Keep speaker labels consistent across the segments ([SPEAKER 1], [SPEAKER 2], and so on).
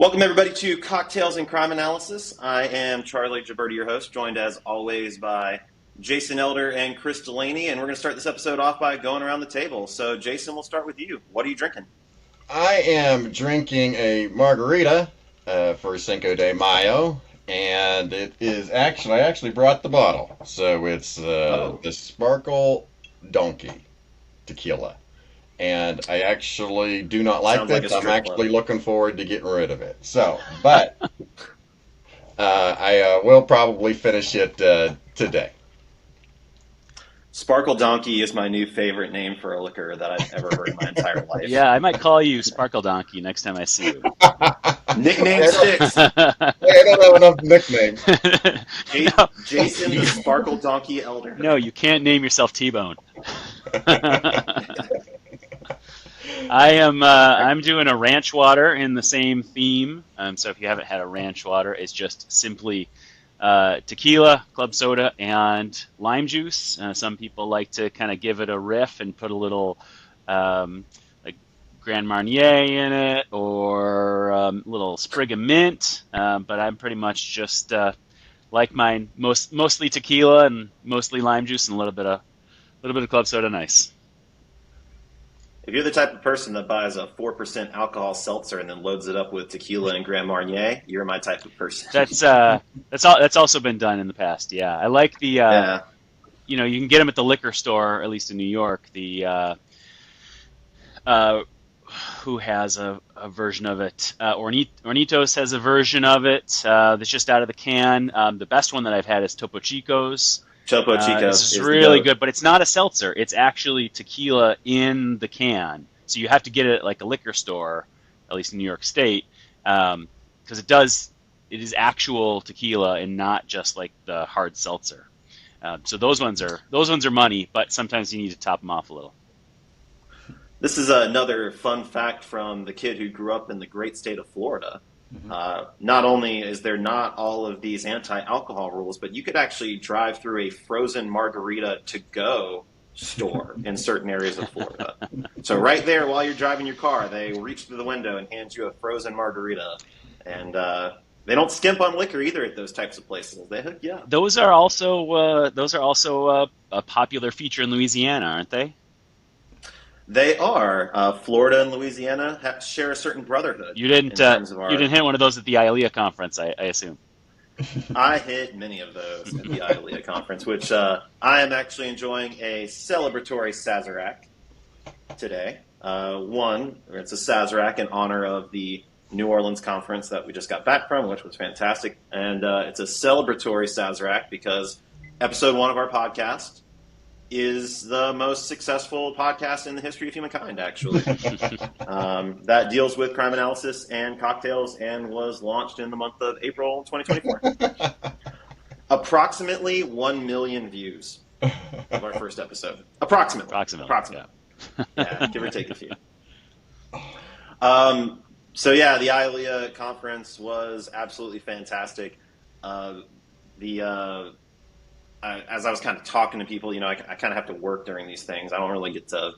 [SPEAKER 1] Welcome, everybody, to Cocktails and Crime Analysis. I am Charlie Gibberti, your host, joined as always by Jason Elder and Chris Delaney, and we're going to start this episode off by going around the table. So, Jason, we'll start with you. What are you drinking?
[SPEAKER 2] I am drinking a margarita for Cinco de Mayo, and it is I actually brought the bottle. So it's the Sparkle Donkey tequila. And I actually do not like
[SPEAKER 1] Sounds like a
[SPEAKER 2] this. I'm
[SPEAKER 1] strip
[SPEAKER 2] actually
[SPEAKER 1] club.
[SPEAKER 2] looking forward to getting rid of it. But I will probably finish it today.
[SPEAKER 1] Sparkle Donkey is my new favorite name for a liquor that I've ever heard in my entire life.
[SPEAKER 3] Yeah, I might call you Sparkle Donkey next time I see you.
[SPEAKER 1] Nickname sticks.
[SPEAKER 2] I don't have enough nicknames.
[SPEAKER 3] No,
[SPEAKER 1] Jason the Sparkle Donkey Elder.
[SPEAKER 3] no, you can't name yourself T-Bone. I'm doing a ranch water in the same theme. So if you haven't had a ranch water, it's just simply tequila, club soda, and lime juice. Some people like to kind of give it a riff and put a little like Grand Marnier in it or a little sprig of mint. But I'm pretty much just like mine, mostly tequila and mostly lime juice and a little bit of club soda. Nice.
[SPEAKER 1] If you're the type of person that buys a 4% alcohol seltzer and then loads it up with tequila and Grand Marnier, you're my type of person.
[SPEAKER 3] That's also been done in the past. Yeah, I like the
[SPEAKER 1] Yeah.
[SPEAKER 3] you can get them at the liquor store, at least in New York. The who has a version of it? Ornitos has a version of it that's just out of the can. The best one that I've had is Topo Chico's.
[SPEAKER 1] Topo Chico
[SPEAKER 3] This is
[SPEAKER 1] the
[SPEAKER 3] really
[SPEAKER 1] goat.
[SPEAKER 3] good, but it's not a seltzer. It's actually tequila in the can. So you have to get it at like a liquor store, at least in New York State, because it is actual tequila and not just like the hard seltzer. So those ones are money, but sometimes you need to top them off a little.
[SPEAKER 1] This is another fun fact from the kid who grew up in the great state of Florida. Not only is there not all of these anti-alcohol rules, but you could actually drive through a frozen margarita to-go store in certain areas of Florida. So right there, while you're driving your car, they reach through the window and hand you a frozen margarita. And they don't skimp on liquor either at those types of places. They hook you up.
[SPEAKER 3] Those are also a popular feature in Louisiana, aren't they?
[SPEAKER 1] They are. Florida and Louisiana share a certain brotherhood
[SPEAKER 3] You
[SPEAKER 1] in
[SPEAKER 3] didn't
[SPEAKER 1] terms of our.
[SPEAKER 3] you didn't hit one of those at the IALEIA conference, I assume.
[SPEAKER 1] I hit many of those at the IALEIA conference, which I am actually enjoying a celebratory Sazerac today. It's a Sazerac in honor of the New Orleans conference that we just got back from, which was fantastic. And it's a celebratory Sazerac because episode 1 of our podcast is the most successful podcast in the history of humankind, actually. That deals with crime analysis and cocktails and was launched in the month of April 2024. Approximately 1 million views of our first episode. Approximately. Yeah, give or take a few. So yeah, the IALEIA conference was absolutely fantastic. As I was kind of talking to people, I kind of have to work during these things. I don't really get to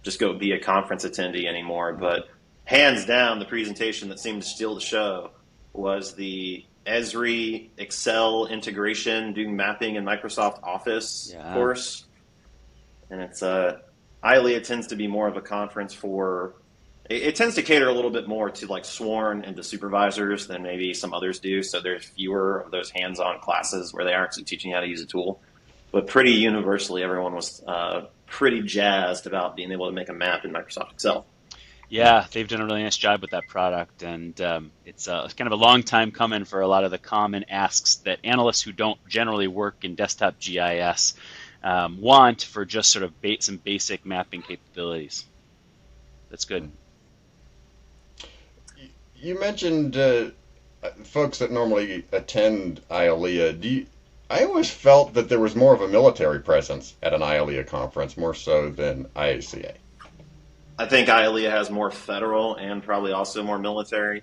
[SPEAKER 1] just go be a conference attendee anymore. But hands down, the presentation that seemed to steal the show was the Esri Excel integration, doing mapping in Microsoft Office course. And it's IALEIA tends to be more of a conference for. It tends to cater a little bit more to like sworn and to supervisors than maybe some others do. So there's fewer of those hands-on classes where they are actually teaching you how to use a tool. But pretty universally, everyone was pretty jazzed about being able to make a map in Microsoft Excel.
[SPEAKER 3] Yeah, they've done a really nice job with that product, and it's kind of a long time coming for a lot of the common asks that analysts who don't generally work in desktop GIS want for just sort of some basic mapping capabilities. That's good.
[SPEAKER 2] You mentioned folks that normally attend IALEIA. I always felt that there was more of a military presence at an IALEIA conference, more so than IACA.
[SPEAKER 1] I think IALEIA has more federal and probably also more military.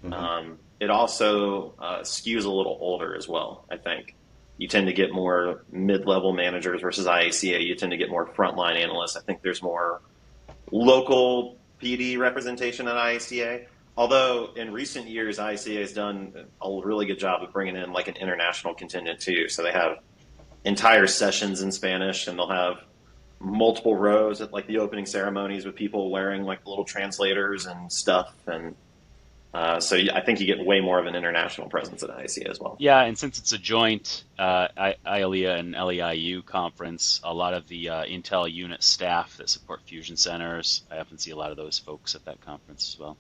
[SPEAKER 1] It also skews a little older as well, I think. You tend to get more mid-level managers versus IACA. You tend to get more frontline analysts. I think there's more local PD representation at IACA. Although in recent years, ICA has done a really good job of bringing in like an international contingent too. So they have entire sessions in Spanish, and they'll have multiple rows at like the opening ceremonies with people wearing like little translators and stuff. And so I think you get way more of an international presence at ICA as well.
[SPEAKER 3] Yeah, and since it's a joint IALEIA and LEIU conference, a lot of the Intel unit staff that support fusion centers, I often see a lot of those folks at that conference as well.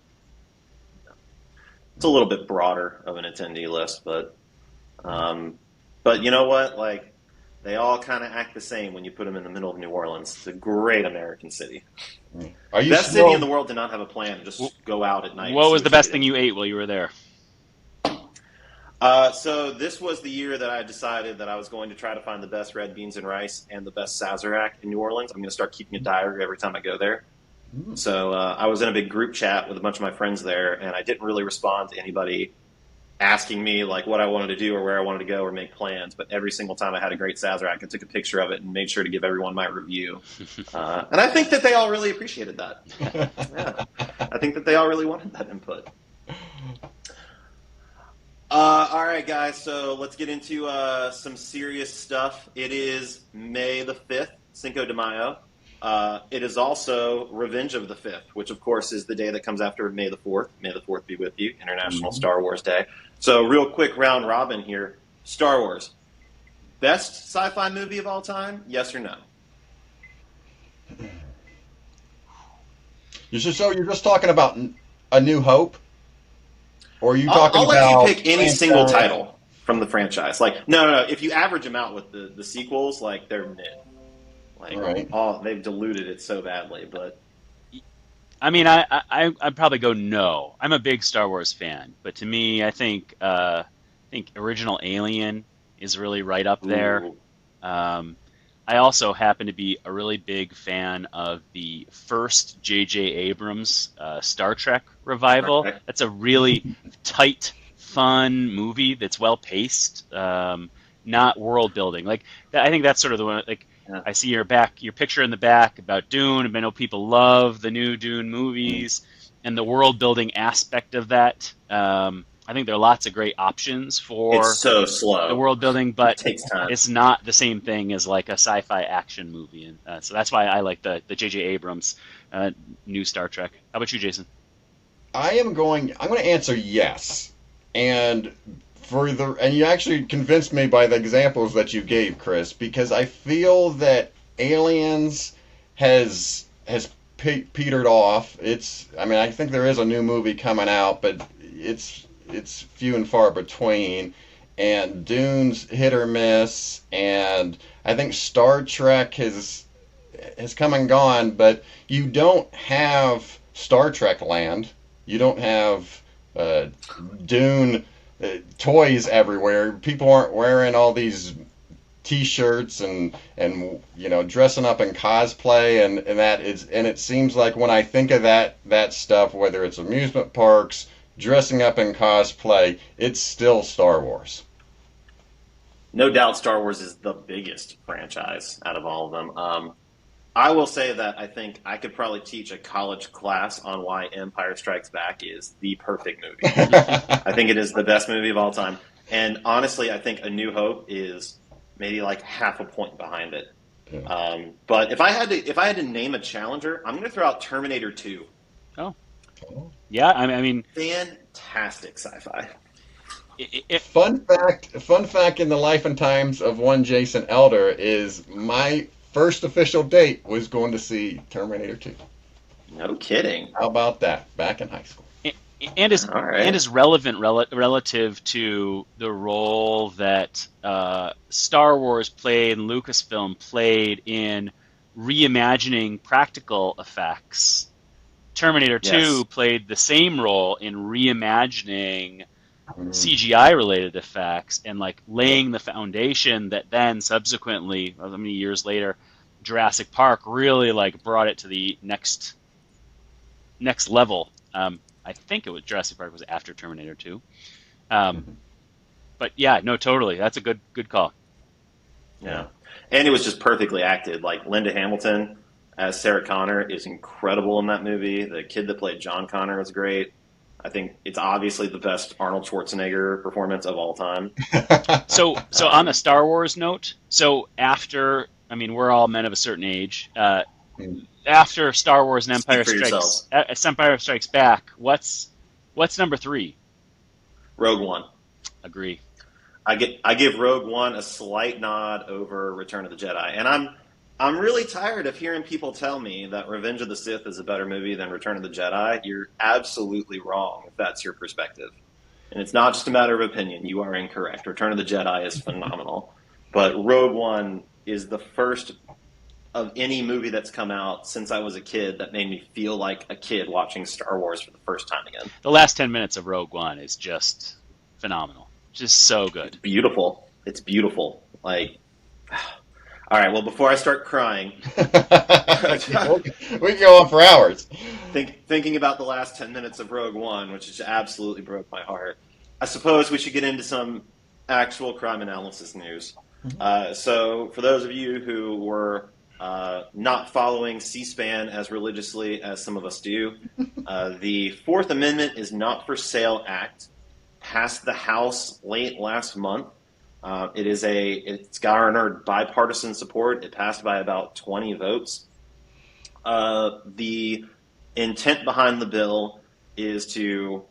[SPEAKER 1] It's a little bit broader of an attendee list, but you know what? Like, they all kind of act the same when you put them in the middle of New Orleans. It's a great American city.
[SPEAKER 2] Are you
[SPEAKER 1] Best city in the world to not have a plan. Just go out at night.
[SPEAKER 3] What was the best thing you ate while you were there?
[SPEAKER 1] So this was the year that I decided that I was going to try to find the best red beans and rice and the best Sazerac in New Orleans. I'm going to start keeping a diary every time I go there. So I was in a big group chat with a bunch of my friends there, and I didn't really respond to anybody asking me like what I wanted to do or where I wanted to go or make plans. But every single time I had a great Sazerac, I took a picture of it and made sure to give everyone my review. And I think that they all really appreciated that. Yeah. I think that they all really wanted that input. All right, guys, so let's get into some serious stuff. It is May the 5th, Cinco de Mayo. It is also Revenge of the 5th, which, of course, is the day that comes after May the 4th. May the 4th be with you, International Star Wars Day. So real quick round robin here. Star Wars. Best sci-fi movie of all time, yes or no?
[SPEAKER 2] So you're just talking about A New Hope? Or are you talking
[SPEAKER 1] I'll
[SPEAKER 2] about...
[SPEAKER 1] let you pick any single title from the franchise. Like, no. If you average them out with the sequels, like, they're mid. Like,
[SPEAKER 2] right.
[SPEAKER 1] They've diluted it so badly, but...
[SPEAKER 3] I mean, I'd probably go no. I'm a big Star Wars fan, but to me, I think original Alien is really right up there. I also happen to be a really big fan of the first J.J. Abrams Star Trek revival. That's a really tight, fun movie that's well paced, not world building. Like I think that's sort of the one. Like I see your picture in the back about Dune. I know people love the new Dune movies and the world building aspect of that. I think there are lots of great options for
[SPEAKER 1] it's so slow.
[SPEAKER 3] The world building, but
[SPEAKER 1] it takes time.
[SPEAKER 3] It's not the same thing as like a sci-fi action movie, and so that's why I like the J.J. Abrams new Star Trek. How about you, Jason?
[SPEAKER 2] I'm going to answer yes, and you actually convinced me by the examples that you gave, Chris, because I feel that Aliens has petered off. I think there is a new movie coming out, but it's few and far between, and Dune's hit or miss, and I think Star Trek has come and gone, but you don't have Star Trek land. You don't have Dune toys everywhere. People aren't wearing all these T-shirts and dressing up in cosplay and it seems like when I think of that stuff, whether it's amusement parks, dressing up in cosplay, it's still Star Wars.
[SPEAKER 1] No doubt Star Wars is the biggest franchise out of all of them. I will say that I think I could probably teach a college class on why Empire Strikes Back is the perfect movie. I think it is the best movie of all time. And honestly, I think A New Hope is maybe like half a point behind it. Yeah. But if I had to name a challenger, I'm going to throw out Terminator 2.
[SPEAKER 3] Oh. Yeah, I mean,
[SPEAKER 1] fantastic sci-fi.
[SPEAKER 2] Fun fact in the life and times of one Jason Elder is my first official date was going to see Terminator 2.
[SPEAKER 1] No kidding.
[SPEAKER 2] How about that? Back in high school.
[SPEAKER 3] And is relevant relative to the role that Star Wars played and Lucasfilm played in reimagining practical effects. Terminator 2 played the same role in reimagining CGI-related effects and like laying the foundation that then subsequently, many years later, Jurassic Park really like brought it to the next level. I think it was Jurassic Park was after Terminator 2. But yeah, no, totally. That's a good call.
[SPEAKER 1] Yeah. And it was just perfectly acted. Like Linda Hamilton as Sarah Connor is incredible in that movie. The kid that played John Connor was great. I think it's obviously the best Arnold Schwarzenegger performance of all time.
[SPEAKER 3] So on the Star Wars note, so after, I mean, we're all men of a certain age. After Star Wars and
[SPEAKER 1] Speak for yourselves.
[SPEAKER 3] Empire Strikes Back, what's number three?
[SPEAKER 1] Rogue One.
[SPEAKER 3] Agree.
[SPEAKER 1] I give Rogue One a slight nod over Return of the Jedi, and I'm really tired of hearing people tell me that Revenge of the Sith is a better movie than Return of the Jedi. You're absolutely wrong if that's your perspective. And it's not just a matter of opinion. You are incorrect. Return of the Jedi is phenomenal. But Rogue One is the first of any movie that's come out since I was a kid that made me feel like a kid watching Star Wars for the first time again.
[SPEAKER 3] The last 10 minutes of Rogue One is just phenomenal. Just so good.
[SPEAKER 1] It's beautiful. It's beautiful. Like, all right, well, before I start crying,
[SPEAKER 2] we can go on for hours.
[SPEAKER 1] Thinking about the last 10 minutes of Rogue One, which just absolutely broke my heart, I suppose we should get into some actual crime analysis news. So for those of you who were not following C-SPAN as religiously as some of us do, the Fourth Amendment is Not for Sale Act passed the House late last month. It's garnered bipartisan support. It passed by about 20 votes. The intent behind the bill is to,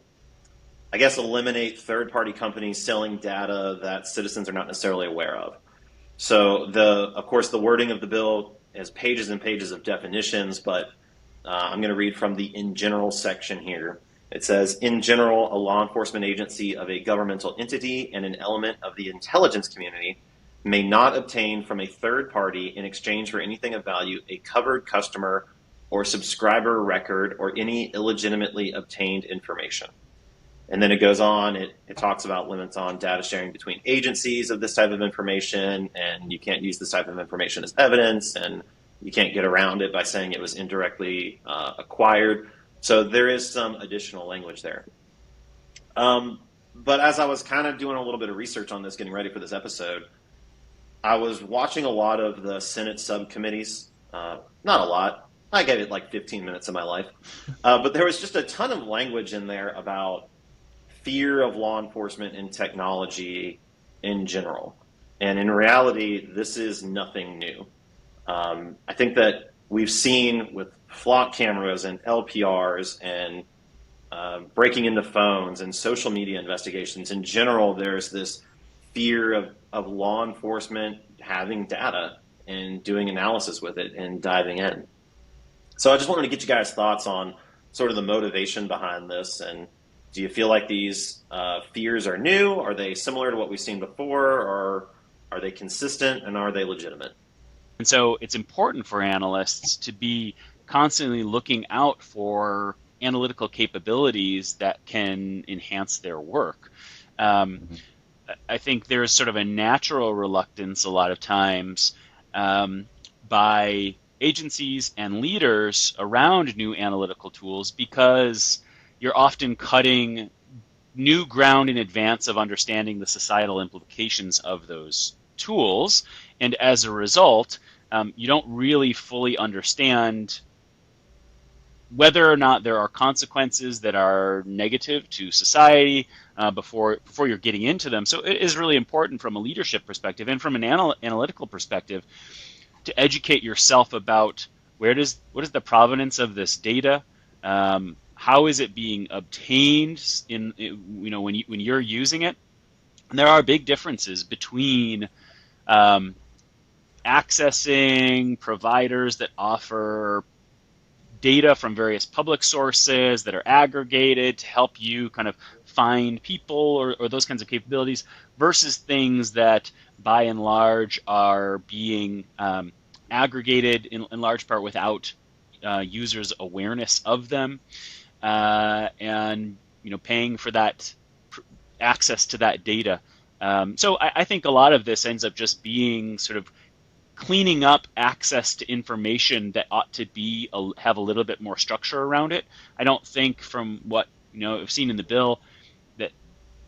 [SPEAKER 1] I guess, eliminate third-party companies selling data that citizens are not necessarily aware of. So, of course, the wording of the bill has pages and pages of definitions, but I'm going to read from the in general section here. It says, in general, a law enforcement agency of a governmental entity and an element of the intelligence community may not obtain from a third party in exchange for anything of value a covered customer or subscriber record or any illegitimately obtained information. And then it goes on, it talks about limits on data sharing between agencies of this type of information, and you can't use this type of information as evidence, and you can't get around it by saying it was indirectly acquired. So there is some additional language there. But as I was kind of doing a little bit of research on this, getting ready for this episode, I was watching a lot of the Senate subcommittees. Not a lot. I gave it like 15 minutes of my life. But there was just a ton of language in there about fear of law enforcement and technology in general. And in reality, this is nothing new. I think that we've seen with flock cameras and LPRs and breaking into phones and social media investigations, in general, there's this fear of law enforcement having data and doing analysis with it and diving in. So I just wanted to get you guys' thoughts on sort of the motivation behind this, and do you feel like these fears are new? Are they similar to what we've seen before, or are they consistent, and are they legitimate?
[SPEAKER 3] And so it's important for analysts to be constantly looking out for analytical capabilities that can enhance their work. I think there's sort of a natural reluctance a lot of times by agencies and leaders around new analytical tools because you're often cutting new ground in advance of understanding the societal implications of those tools. And as a result, you don't really fully understand whether or not there are consequences that are negative to society before you're getting into them. So it is really important from a leadership perspective and from an analytical perspective to educate yourself about what is the provenance of this data, how is it being obtained when you're using it. And there are big differences between accessing providers that offer data from various public sources that are aggregated to help you kind of find people or those kinds of capabilities versus things that by and large are being aggregated in large part without users' awareness of them and paying for that access to that data. So I think a lot of this ends up just being sort of cleaning up access to information that ought to have a little bit more structure around it. I don't think from what I've seen in the bill that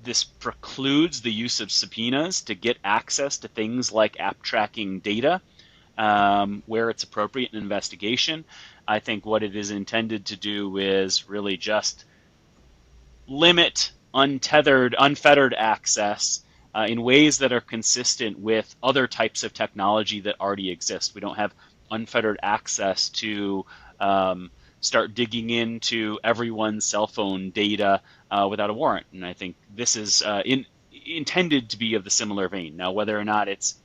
[SPEAKER 3] this precludes the use of subpoenas to get access to things like app tracking data where it's appropriate in investigation. I think what it is intended to do is really just limit unfettered access in ways that are consistent with other types of technology that already exist. We don't have unfettered access to start digging into everyone's cell phone data without a warrant. And I think this is intended to be of the similar vein. Now, whether or not it's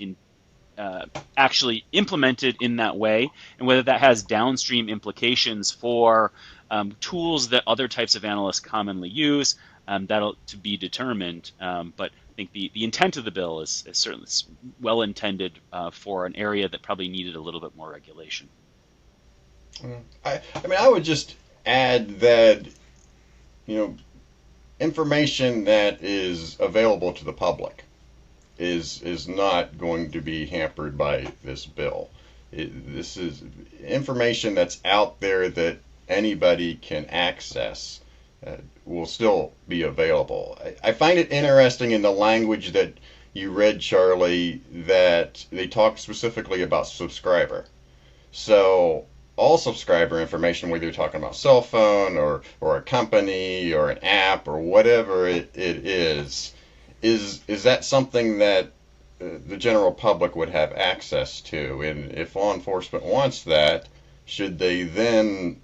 [SPEAKER 3] actually implemented in that way, and whether that has downstream implications for tools that other types of analysts commonly use, that'll to be determined. But I think the intent of the bill is certainly well intended for an area that probably needed a little bit more regulation.
[SPEAKER 2] I mean, I would just add that, information that is available to the public is not going to be hampered by this bill. This is information that's out there that anybody can access, will still be available. I find it interesting in the language that you read, Charlie, that they talk specifically about subscriber. So all subscriber information, whether you're talking about cell phone or a company or an app or whatever it is that something that the general public would have access to? And if law enforcement wants that, should they then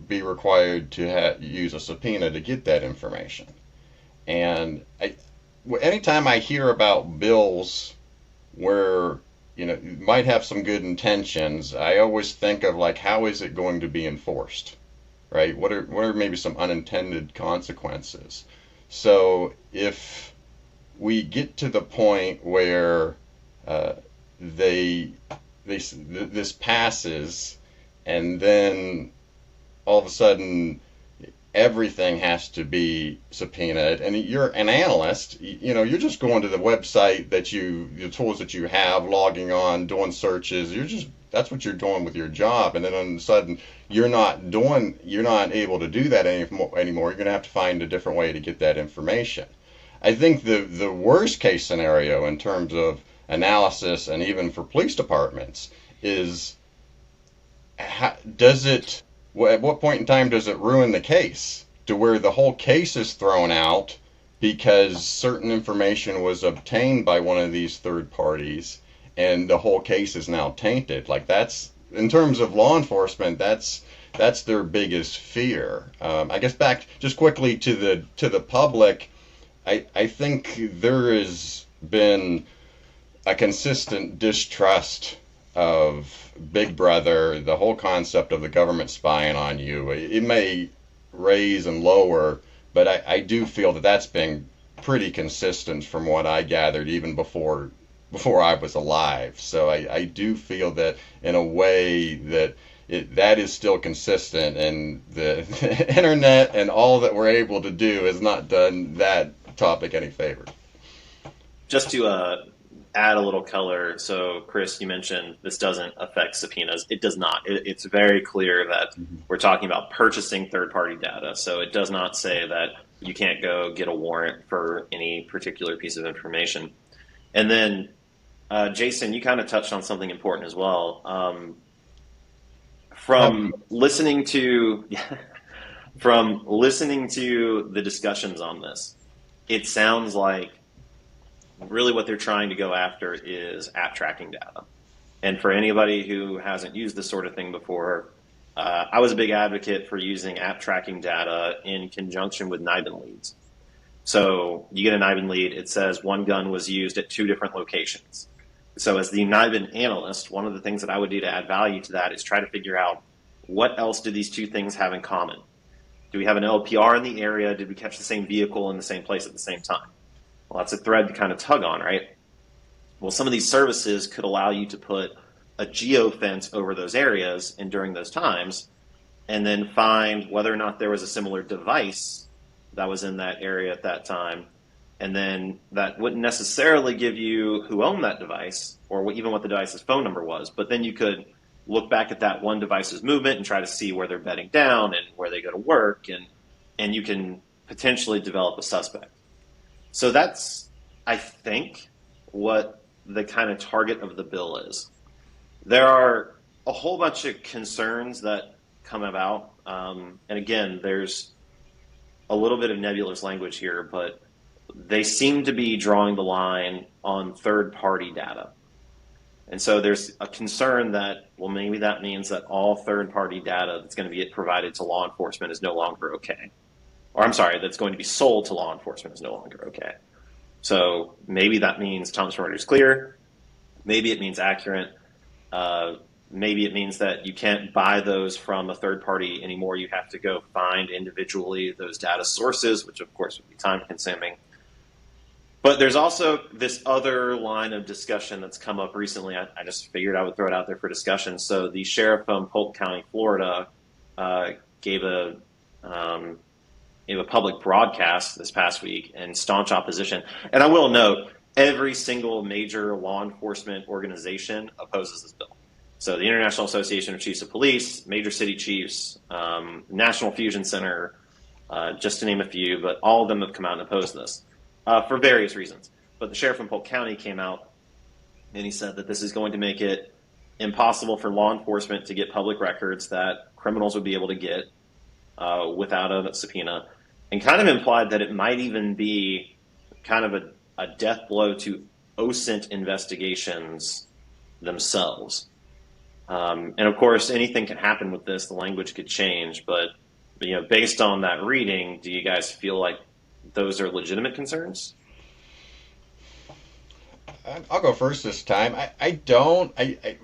[SPEAKER 2] be required to use a subpoena to get that information? And anytime I hear about bills where you might have some good intentions, I always think of like, how is it going to be enforced, right? What are maybe some unintended consequences? So if we get to the point where this passes, and then all of a sudden everything has to be subpoenaed, and you're an analyst, you're just going to the website the tools that you have, logging on, doing searches. That's what you're doing with your job, and then all of a sudden you're not able to do that anymore. You're going to have to find a different way to get that information. I think the worst case scenario in terms of analysis, and even for police departments, is at what point in time does it ruin the case to where the whole case is thrown out because certain information was obtained by one of these third parties, and the whole case is now tainted? Like, that's, in terms of law enforcement, that's their biggest fear. I guess back just quickly to the public, I think there has been a consistent distrust of Big Brother, the whole concept of the government spying on you. It may raise and lower, but I do feel that that's been pretty consistent from what I gathered even before I was alive. So I do feel that in a way that that is still consistent, and the internet and all that we're able to do has not done that topic any favors.
[SPEAKER 1] Just to add a little color, so Chris, you mentioned this doesn't affect subpoenas. It does not. It's very clear that we're talking about purchasing third-party data, so it does not say that you can't go get a warrant for any particular piece of information. And then, Jason, you kind of touched on something important as well. From listening to the discussions on this, it sounds like really what they're trying to go after is app tracking data. And for anybody who hasn't used this sort of thing before, I was a big advocate for using app tracking data in conjunction with NIBIN leads. So you get a NIBIN lead, it says one gun was used at 2 different locations. So as the NIBIN analyst, one of the things that I would do to add value to that is try to figure out, what else do these 2 things have in common? Do we have an LPR in the area? Did we catch the same vehicle in the same place at the same time? Well, that's a thread to kind of tug on, right? Well, some of these services could allow you to put a geofence over those areas and during those times, and then find whether or not there was a similar device that was in that area at that time. And then that wouldn't necessarily give you who owned that device or even what the device's phone number was, but then you could look back at that one device's movement and try to see where they're bedding down and where they go to work, and you can potentially develop a suspect. So that's, I think, what the kind of target of the bill is. There are a whole bunch of concerns that come about. And again, there's a little bit of nebulous language here, but they seem to be drawing the line on third-party data. And so there's a concern that, well, maybe that means that all third-party data that's going to be provided to law enforcement is no longer okay. Or I'm sorry, that's going to be sold to law enforcement is no longer okay. So maybe that means Thomson Reuters clear. Maybe it means accurate. Maybe it means that you can't buy those from a third party anymore. You have to go find individually those data sources, which of course would be time consuming. But there's also this other line of discussion that's come up recently. I just figured I would throw it out there for discussion. So the sheriff from Polk County, Florida, gave a public broadcast this past week in staunch opposition. And I will note, every single major law enforcement organization opposes this bill. So the International Association of Chiefs of Police, major city chiefs, National Fusion Center, just to name a few, but all of them have come out and opposed this for various reasons. But the sheriff from Polk County came out and he said that this is going to make it impossible for law enforcement to get public records that criminals would be able to get without a subpoena, and kind of implied that it might even be kind of a death blow to OSINT investigations themselves. And of course, anything can happen with this. The language could change, but based on that reading, do you guys feel like those are legitimate concerns?
[SPEAKER 2] I'll go first this time. I don't,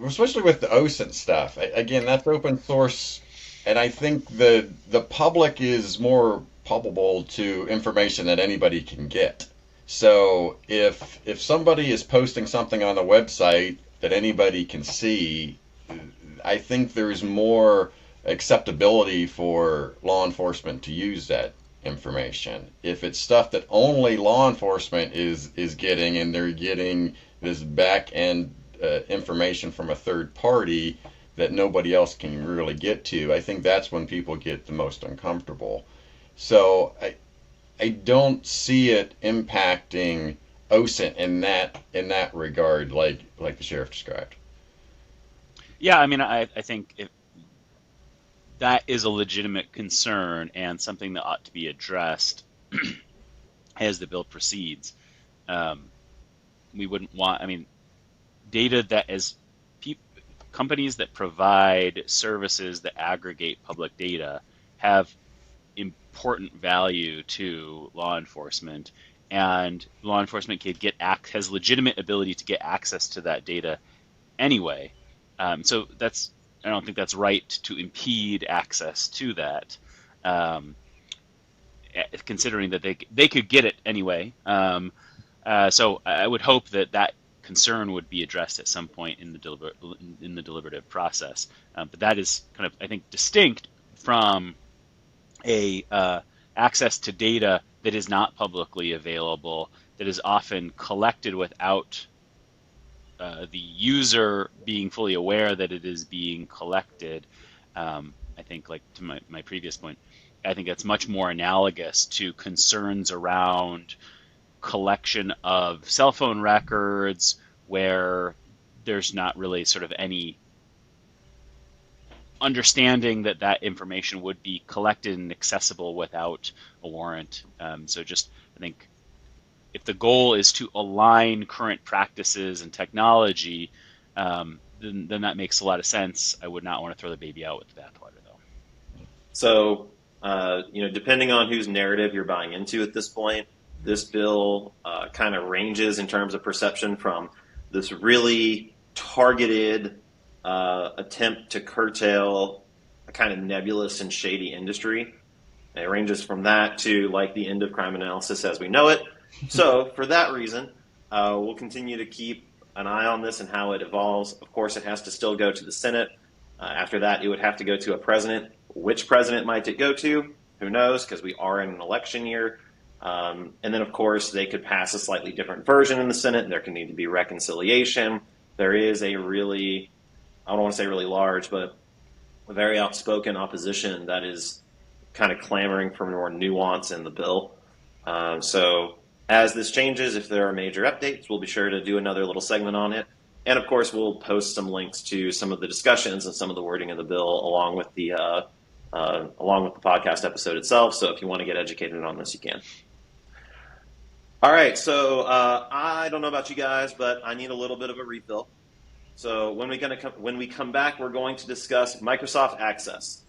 [SPEAKER 2] especially with the OSINT stuff. Again, that's open source, and I think the public is more palpable to information that anybody can get. So if somebody is posting something on the website that anybody can see, I think there's more acceptability for law enforcement to use that information. If it's stuff that only law enforcement is getting, and they're getting this back end information from a third party that nobody else can really get to, I think that's when people get the most uncomfortable. So I don't see it impacting OSINT in that regard, like the sheriff described.
[SPEAKER 3] Yeah, I mean, I think that is a legitimate concern and something that ought to be addressed as the bill proceeds. We wouldn't want, I mean, data that as companies that provide services that aggregate public data have important value to law enforcement, and law enforcement has legitimate ability to get access to that data anyway. So I don't think that's right to impede access to that, considering that they could get it anyway. So I would hope that concern would be addressed at some point in the deliberative process. But that is kind of, I think, distinct from a access to data that is not publicly available, that is often collected without the user being fully aware that it is being collected. I think, like to my previous point, I think that's much more analogous to concerns around collection of cell phone records, where there's not really sort of any understanding that information would be collected and accessible without a warrant. So just, I think, if the goal is to align current practices and technology, then that makes a lot of sense. I would not want to throw the baby out with the bathwater, though.
[SPEAKER 1] So, depending on whose narrative you're buying into at this point, this bill kind of ranges in terms of perception from this really targeted attempt to curtail a kind of nebulous and shady industry. And it ranges from that to like the end of crime analysis as we know it. So for that reason, we'll continue to keep an eye on this and how it evolves. Of course, it has to still go to the Senate. After that, it would have to go to a president. Which president might it go to? Who knows, because we are in an election year. And then, of course, they could pass a slightly different version in the Senate. There can need to be reconciliation. There is a really, I don't want to say really large, but a very outspoken opposition that is kind of clamoring for more nuance in the bill. So as this changes, if there are major updates, we'll be sure to do another little segment on it. And, of course, we'll post some links to some of the discussions and some of the wording of the bill, along with the along with the podcast episode itself. So if you want to get educated on this, you can. All right, so I don't know about you guys, but I need a little bit of a refill. So when we come back, we're going to discuss Microsoft Access.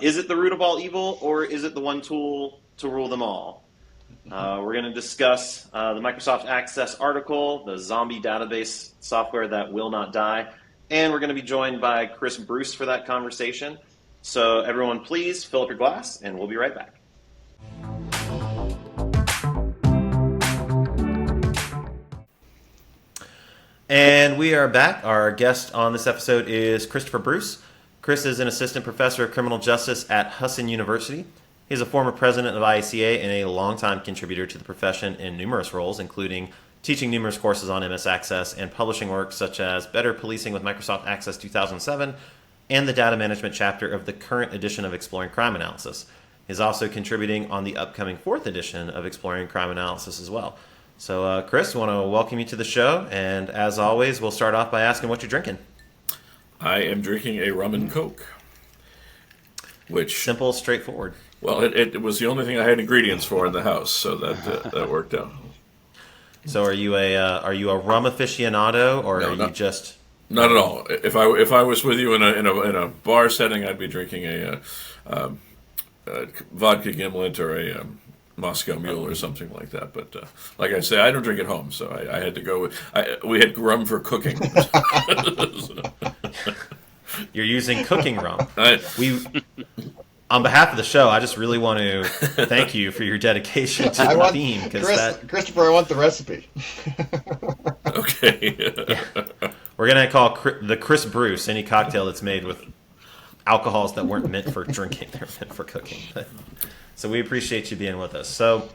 [SPEAKER 1] Is it the root of all evil, or is it the one tool to rule them all? We're going to discuss the Microsoft Access article, the zombie database software that will not die, and we're going to be joined by Chris Bruce for that conversation. So everyone, please fill up your glass, and we'll be right back. And we are back. Our guest on this episode is Christopher Bruce. Chris is an assistant professor of criminal justice at Husson University. He's a former president of IACA and a longtime contributor to the profession in numerous roles, including teaching numerous courses on MS Access and publishing works such as Better Policing with Microsoft Access 2007 and the data management chapter of the current edition of Exploring Crime Analysis. He's also contributing on the upcoming 4th edition of Exploring Crime Analysis as well. So, Chris, I want to welcome you to the show, and as always, we'll start off by asking what you're drinking.
[SPEAKER 4] I am drinking a rum and coke, which
[SPEAKER 1] simple, straightforward.
[SPEAKER 4] Well, it was the only thing I had ingredients for in the house, so that worked out.
[SPEAKER 1] So, are you a rum aficionado, or
[SPEAKER 4] No,
[SPEAKER 1] are you just
[SPEAKER 4] not at all? If I was with you in a bar setting, I'd be drinking a vodka gimlet or a Moscow Mule or something like that. But like I say, I don't drink at home, so I had to go with. We had rum for cooking.
[SPEAKER 1] You're using cooking rum. On behalf of the show, I just really want to thank you for your dedication to the theme.
[SPEAKER 2] Christopher, I want the recipe.
[SPEAKER 4] Okay.
[SPEAKER 1] Yeah. We're going to call the Chris Bruce any cocktail that's made with alcohols that weren't meant for drinking. They're meant for cooking. So we appreciate you being with us. So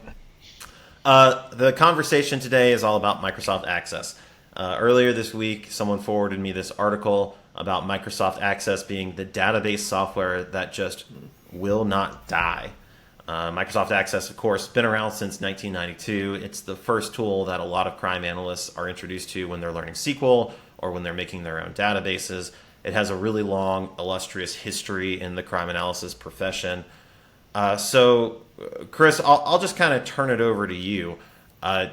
[SPEAKER 1] the conversation today is all about Microsoft Access. Earlier this week, someone forwarded me this article about Microsoft Access being the database software that just will not die. Microsoft Access, of course, been around since 1992. It's the first tool that a lot of crime analysts are introduced to when they're learning SQL or when they're making their own databases. It has a really long, illustrious history in the crime analysis profession. So, Chris, I'll just kind of turn it over to you.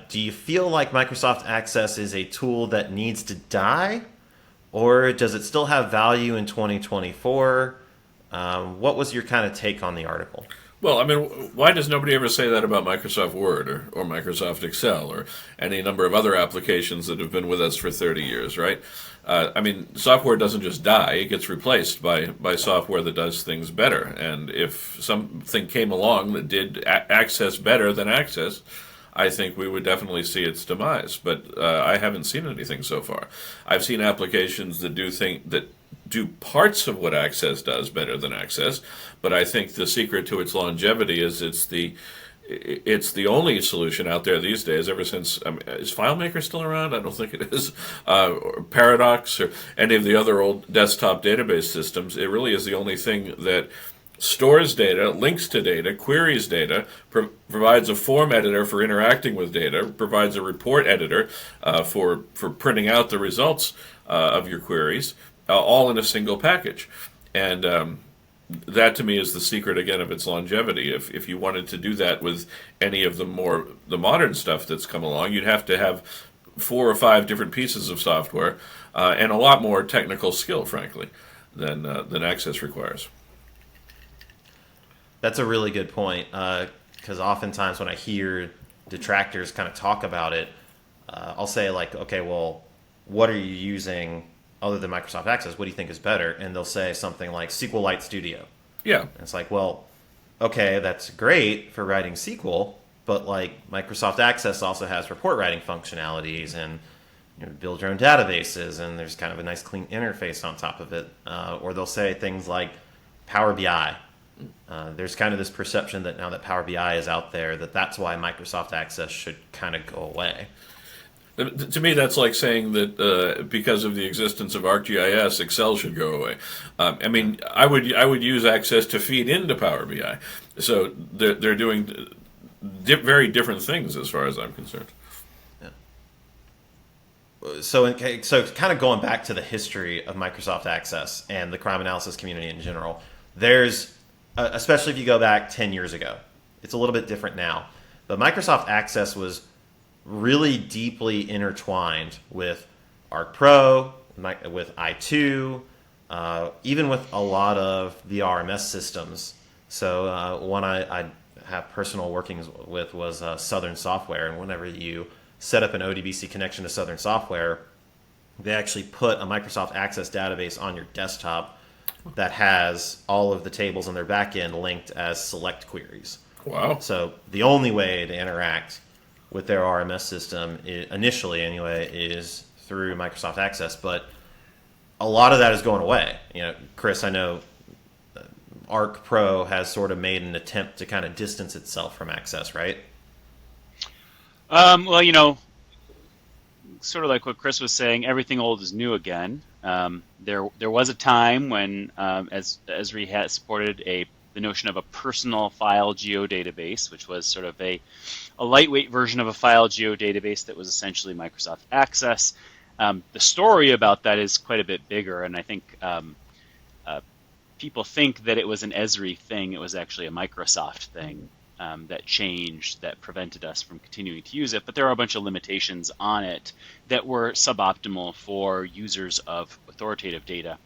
[SPEAKER 1] Do you feel like Microsoft Access is a tool that needs to die, or does it still have value in 2024? What was your kind of take on the article?
[SPEAKER 4] Well, I mean, why does nobody ever say that about Microsoft Word or Microsoft Excel or any number of other applications that have been with us for 30 years, right? I mean, software doesn't just die. It gets replaced by software that does things better. And if something came along that did Access better than Access, I think we would definitely see its demise. But I haven't seen anything so far. I've seen applications that do parts of what Access does better than Access, but I think the secret to its longevity is it's the only solution out there these days. Ever since is FileMaker still around? I don't think it is. Or Paradox or any of the other old desktop database systems. It really is the only thing that stores data, links to data, queries data, provides a form editor for interacting with data, provides a report editor for printing out the results of your queries. All in a single package. And that to me is the secret, again, of its longevity. If you wanted to do that with any of the modern stuff that's come along, you'd have to have 4 or 5 different pieces of software and a lot more technical skill, frankly, than Access requires.
[SPEAKER 1] That's a really good point, because oftentimes when I hear detractors kind of talk about it, I'll say, like, okay, well, what are you using other than Microsoft Access? What do you think is better? And they'll say something like SQLite Studio.
[SPEAKER 4] Yeah.
[SPEAKER 1] And it's like, well, okay, that's great for writing SQL, but like Microsoft Access also has report writing functionalities and build your own databases, and there's kind of a nice clean interface on top of it. Or they'll say things like Power BI. There's kind of this perception that now that Power BI is out there, that's why Microsoft Access should kind of go away.
[SPEAKER 4] To me, that's like saying that because of the existence of ArcGIS, Excel should go away. I mean, I would use Access to feed into Power BI. So they're doing very different things as far as I'm concerned.
[SPEAKER 1] Yeah. So kind of going back to the history of Microsoft Access and the crime analysis community in general, there's especially if you go back 10 years ago. It's a little bit different now. But Microsoft Access was really deeply intertwined with Arc Pro, with i2, even with a lot of the RMS systems. So one I have personal workings with was Southern Software, and whenever you set up an ODBC connection to Southern Software, they actually put a Microsoft Access database on your desktop that has all of the tables on their backend linked as select queries.
[SPEAKER 4] Wow.
[SPEAKER 1] So the only way to interact with their RMS system, initially anyway, is through Microsoft Access. But a lot of that is going away. Chris, I know Arc Pro has sort of made an attempt to kind of distance itself from Access, right?
[SPEAKER 3] Well, sort of like what Chris was saying, everything old is new again. There was a time when as Esri had supported the notion of a personal file geodatabase, which was sort of a lightweight version of a file geodatabase that was essentially Microsoft Access. The story about that is quite a bit bigger, and I think people think that it was an Esri thing. It was actually a Microsoft thing that changed, that prevented us from continuing to use it. But there are a bunch of limitations on it that were suboptimal for users of authoritative data.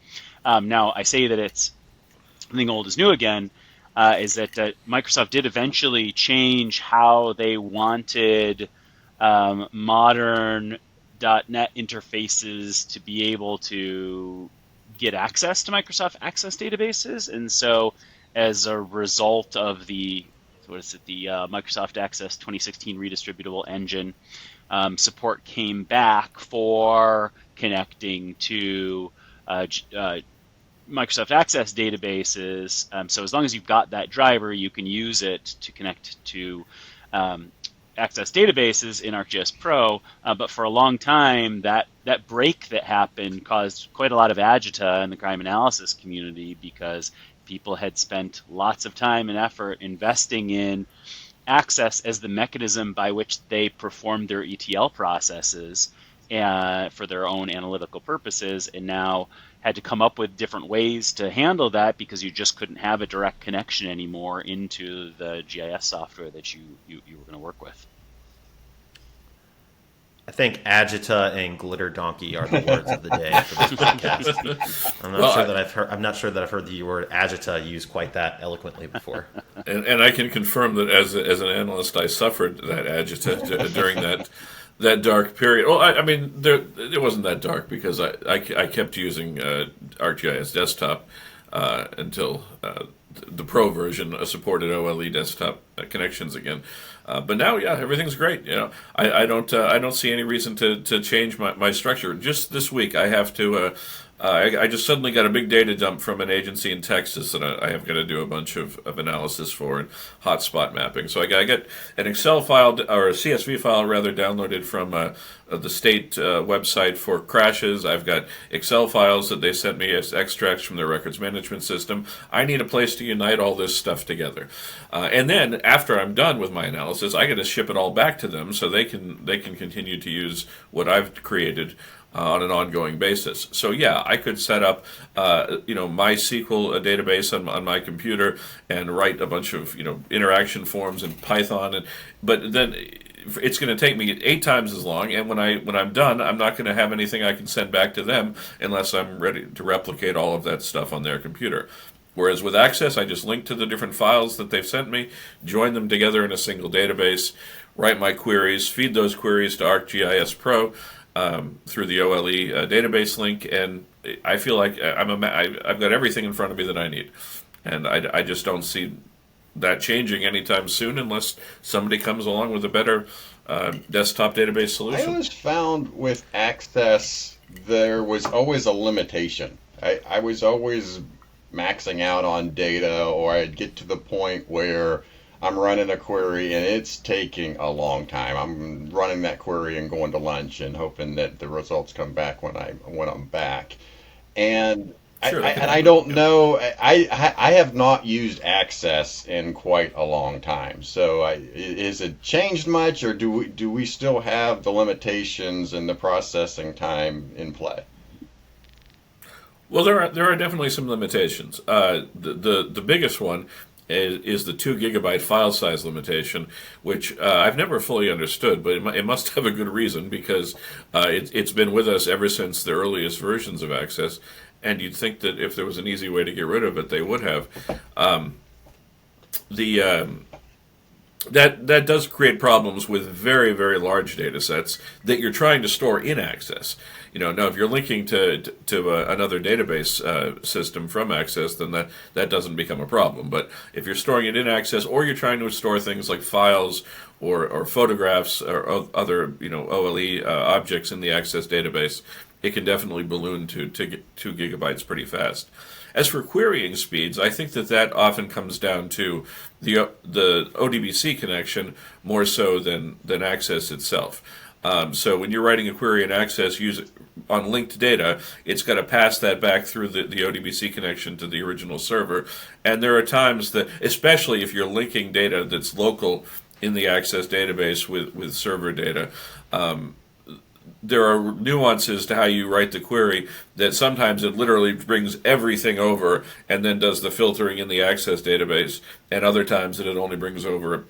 [SPEAKER 3] Now, I say that it's something old is new again, is that Microsoft did eventually change how they wanted modern .NET interfaces to be able to get access to Microsoft Access databases. And so as a result of the Microsoft Access 2016 redistributable engine, support came back for connecting to Microsoft Access databases. So as long as you've got that driver, you can use it to connect to Access databases in ArcGIS Pro. But for a long time, that break that happened caused quite a lot of agita in the crime analysis community, because people had spent lots of time and effort investing in Access as the mechanism by which they performed their ETL processes for their own analytical purposes, and now had to come up with different ways to handle that, because you just couldn't have a direct connection anymore into the GIS software that you were going to work with.
[SPEAKER 1] I think agita and glitter donkey are the words of the day for this podcast. I'm not sure that I've heard the word agita used quite that eloquently before.
[SPEAKER 4] And I can confirm that as an analyst, I suffered that agita during that dark period. Well, I mean, it wasn't that dark, because I kept using ArcGIS Desktop until the Pro version supported OLE desktop connections again. But now, yeah, everything's great. I don't see any reason to change my structure. Just this week, I have to. I just suddenly got a big data dump from an agency in Texas that I have got to do a bunch of analysis for, and hotspot mapping. So I get an Excel file, or a CSV file rather, downloaded from the state website for crashes. I've got Excel files that they sent me as extracts from their records management system. I need a place to unite all this stuff together. And then after I'm done with my analysis, I got to ship it all back to them so they can continue to use what I've created on an ongoing basis. So yeah, I could set up, MySQL database on my computer and write a bunch of interaction forms in Python, but then it's going to take me 8 times as long. And when I'm done, I'm not going to have anything I can send back to them unless I'm ready to replicate all of that stuff on their computer. Whereas with Access, I just link to the different files that they've sent me, join them together in a single database, write my queries, feed those queries to ArcGIS Pro through the OLE database link, and I feel like I've got everything in front of me that I need. And I just don't see that changing anytime soon unless somebody comes along with a better desktop database solution.
[SPEAKER 2] I always found with Access there was always a limitation. I was always maxing out on data, or I'd get to the point where I'm running a query and it's taking a long time. I'm running that query and going to lunch and hoping that the results come back when I'm back. And
[SPEAKER 4] Sure,
[SPEAKER 2] I don't know. I have not used Access in quite a long time. So is it changed much, or do we still have the limitations and the processing time in play?
[SPEAKER 4] Well, there are definitely some limitations. The biggest one is the 2 gigabyte file size limitation, which I've never fully understood, but it must have a good reason because it's been with us ever since the earliest versions of Access, and you'd think that if there was an easy way to get rid of it, they would have. The that does create problems with very, very large data sets that you're trying to store in Access. Now if you're linking to another database system from Access, then that doesn't become a problem. But if you're storing it in Access, or you're trying to store things like files or photographs or other OLE objects in the Access database, it can definitely balloon to 2 gigabytes pretty fast. As for querying speeds, I think that often comes down to the ODBC connection more so than Access itself. So when you're writing a query in Access on linked data, it's got to pass that back through the ODBC connection to the original server. And there are times that, especially if you're linking data that's local in the Access database with server data, there are nuances to how you write the query that sometimes it literally brings everything over and then does the filtering in the Access database, and other times that it only brings over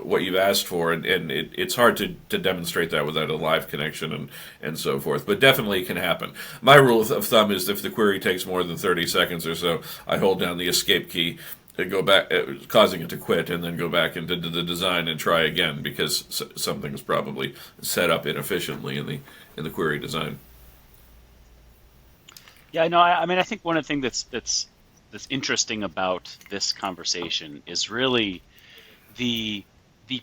[SPEAKER 4] what you've asked for, and it's hard to demonstrate that without a live connection and so forth, but definitely it can happen. My rule of thumb is if the query takes more than 30 seconds or so, I hold down the escape key and go back, causing it to quit, and then go back into the design and try again because something's probably set up inefficiently in the query design.
[SPEAKER 3] Yeah, no, I mean, I think one of the things that's interesting about this conversation is really the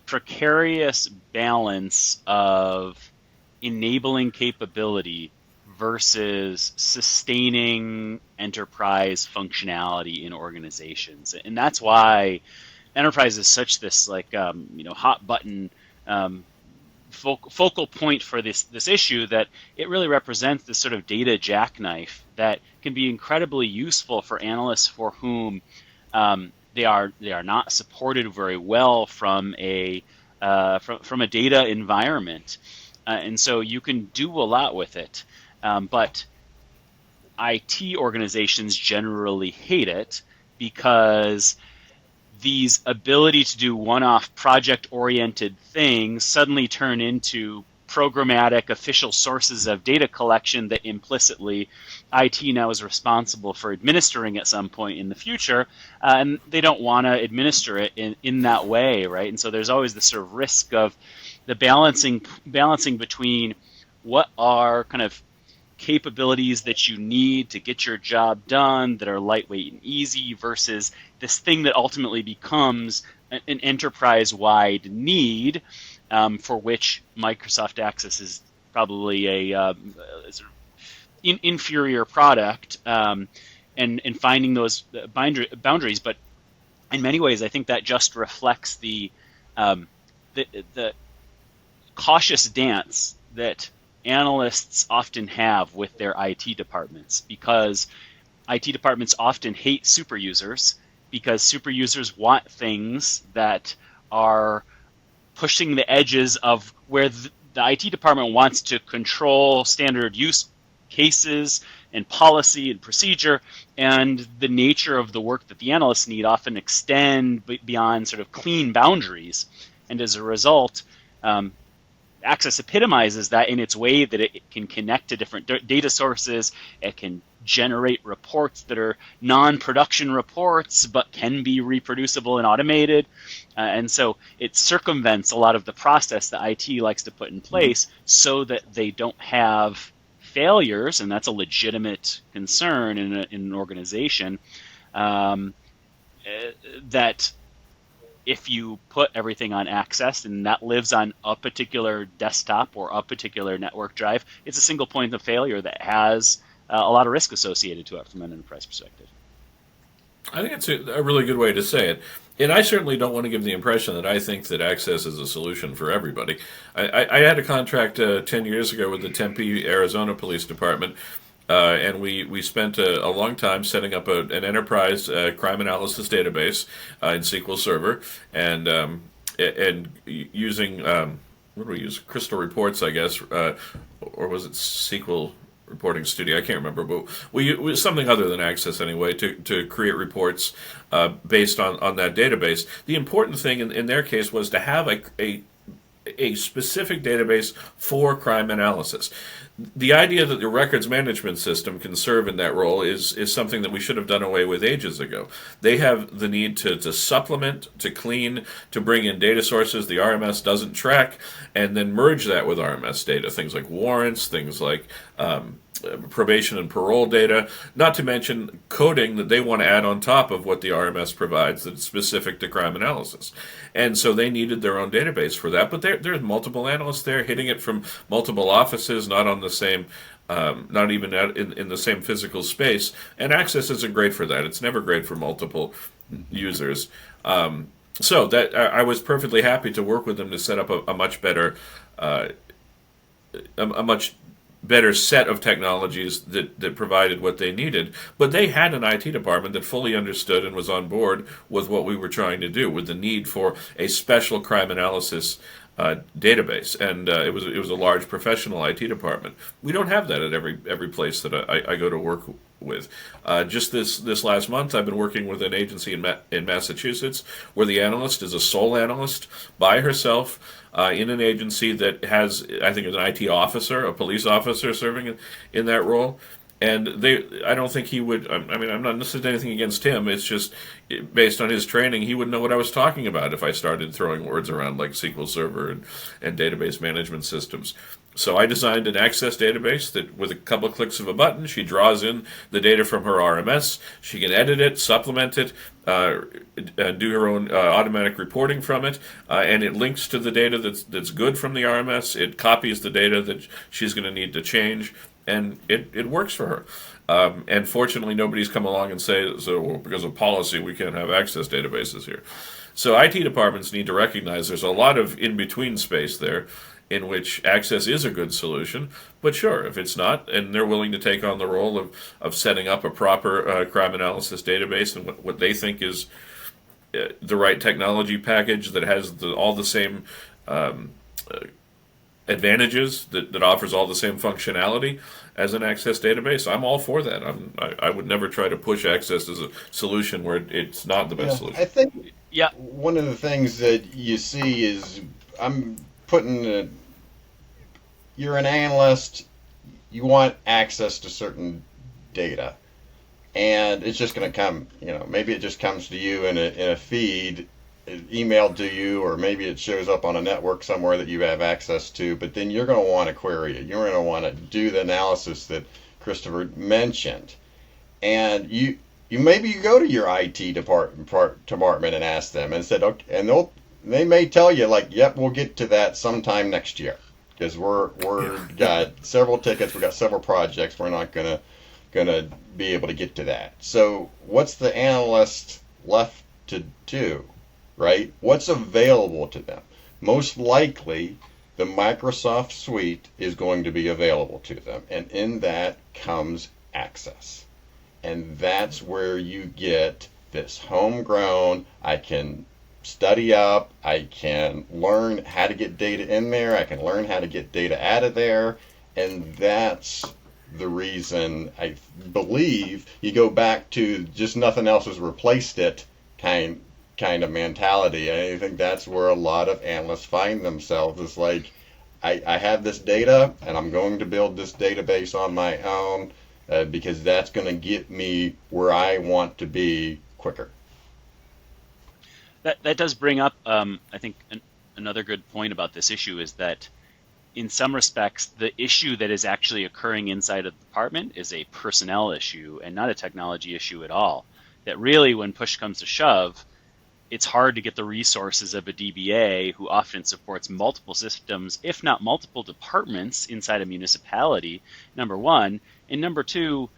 [SPEAKER 3] precarious balance of enabling capability versus sustaining enterprise functionality in organizations, and that's why enterprise is such this hot button focal point for this issue, that it really represents this sort of data jackknife that can be incredibly useful for analysts for whom they are not supported very well from a data environment, and so you can do a lot with it. But IT organizations generally hate it because these ability to do one-off project-oriented things suddenly turn into programmatic official sources of data collection that implicitly IT now is responsible for administering at some point in the future, and they don't want to administer it in that way, right? And so there's always this sort of risk of the balancing between what are kind of capabilities that you need to get your job done that are lightweight and easy versus this thing that ultimately becomes an enterprise-wide need, for which Microsoft Access is probably a sort of inferior product, and finding those boundaries. But in many ways, I think that just reflects the cautious dance that analysts often have with their IT departments, because IT departments often hate super users because super users want things that are pushing the edges of where the IT department wants to control standard use cases and policy and procedure, and the nature of the work that the analysts need often extend beyond sort of clean boundaries. And as a result, Access epitomizes that in its way that it can connect to different data sources. It can generate reports that are non-production reports but can be reproducible and automated. And so it circumvents a lot of the process that IT likes to put in place so that they don't have failures, and that's a legitimate concern in an organization, that if you put everything on Access and that lives on a particular desktop or a particular network drive, it's a single point of failure that has a lot of risk associated to it from an enterprise perspective.
[SPEAKER 4] I think it's a really good way to say it. And I certainly don't want to give the impression that I think that Access is a solution for everybody. I had a contract 10 years ago with the Tempe, Arizona Police Department, and we spent a long time setting up an enterprise crime analysis database in SQL Server, and using what do we use? Crystal Reports, I guess, or was it SQL? reporting studio. I can't remember, but we was something other than Access anyway to create reports based on that database. The important thing in their case was to have a specific database for crime analysis. The idea that the records management system can serve in that role is something that we should have done away with ages ago. They have the need to supplement, to clean, to bring in data sources the RMS doesn't track, and then merge that with RMS data, things like warrants, things like probation and parole data, not to mention coding that they want to add on top of what the RMS provides that's specific to crime analysis. And so they needed their own database for that, but there's multiple analysts there hitting it from multiple offices, not on the same, not even in the same physical space, and Access isn't great for that. It's never great for multiple users. So that I was perfectly happy to work with them to set up a much better a much better set of technologies that provided what they needed. But they had an IT department that fully understood and was on board with what we were trying to do, with the need for a special crime analysis database. And it was a large professional IT department. We don't have that at every place that I go to work with. Just this last month, I've been working with an agency in Massachusetts where the analyst is a sole analyst by herself in an agency that has, I think, an IT officer, a police officer serving in that role. And I don't think he would, I mean, I'm not necessarily anything against him. It's just based on his training, he would know what I was talking about if I started throwing words around like SQL Server and database management systems. So I designed an Access database that with a couple of clicks of a button, she draws in the data from her RMS. She can edit it, supplement it, do her own automatic reporting from it, and it links to the data that's good from the RMS. It copies the data that she's going to need to change, and it works for her. And fortunately, nobody's come along and say, so well, because of policy, we can't have Access databases here. So IT departments need to recognize there's a lot of in-between space there in which Access is a good solution. But sure, if it's not, and they're willing to take on the role of setting up a proper crime analysis database and what they think is the right technology package that has all the same advantages, that offers all the same functionality as an Access database, I'm all for that. I would never try to push Access as a solution where it's not the best solution.
[SPEAKER 2] I think one of the things that you see is you're an analyst, you want access to certain data, and it's just going to come, maybe it just comes to you in a feed, emailed to you, or maybe it shows up on a network somewhere that you have access to, but then you're going to want to query it. You're going to want to do the analysis that Christopher mentioned. And you go to your IT department and ask them and said, okay, and they may tell you like, yep, we'll get to that sometime next year because we're got several tickets, we got several projects, we're not gonna be able to get to that. So what's the analyst left to do, right? What's available to them? Most likely, the Microsoft suite is going to be available to them, and in that comes Access. And that's where you get this homegrown, I can study up, I can learn how to get data in there, I can learn how to get data out of there, and that's the reason I believe you go back to just nothing else has replaced it kind of mentality. I think that's where a lot of analysts find themselves. It's like, I have this data and I'm going to build this database on my own because that's going to get me where I want to be quicker.
[SPEAKER 3] That does bring up, I think, another good point about this issue is that in some respects, the issue that is actually occurring inside of the department is a personnel issue and not a technology issue at all. That really, when push comes to shove, it's hard to get the resources of a DBA who often supports multiple systems, if not multiple departments inside a municipality, number one. And number two,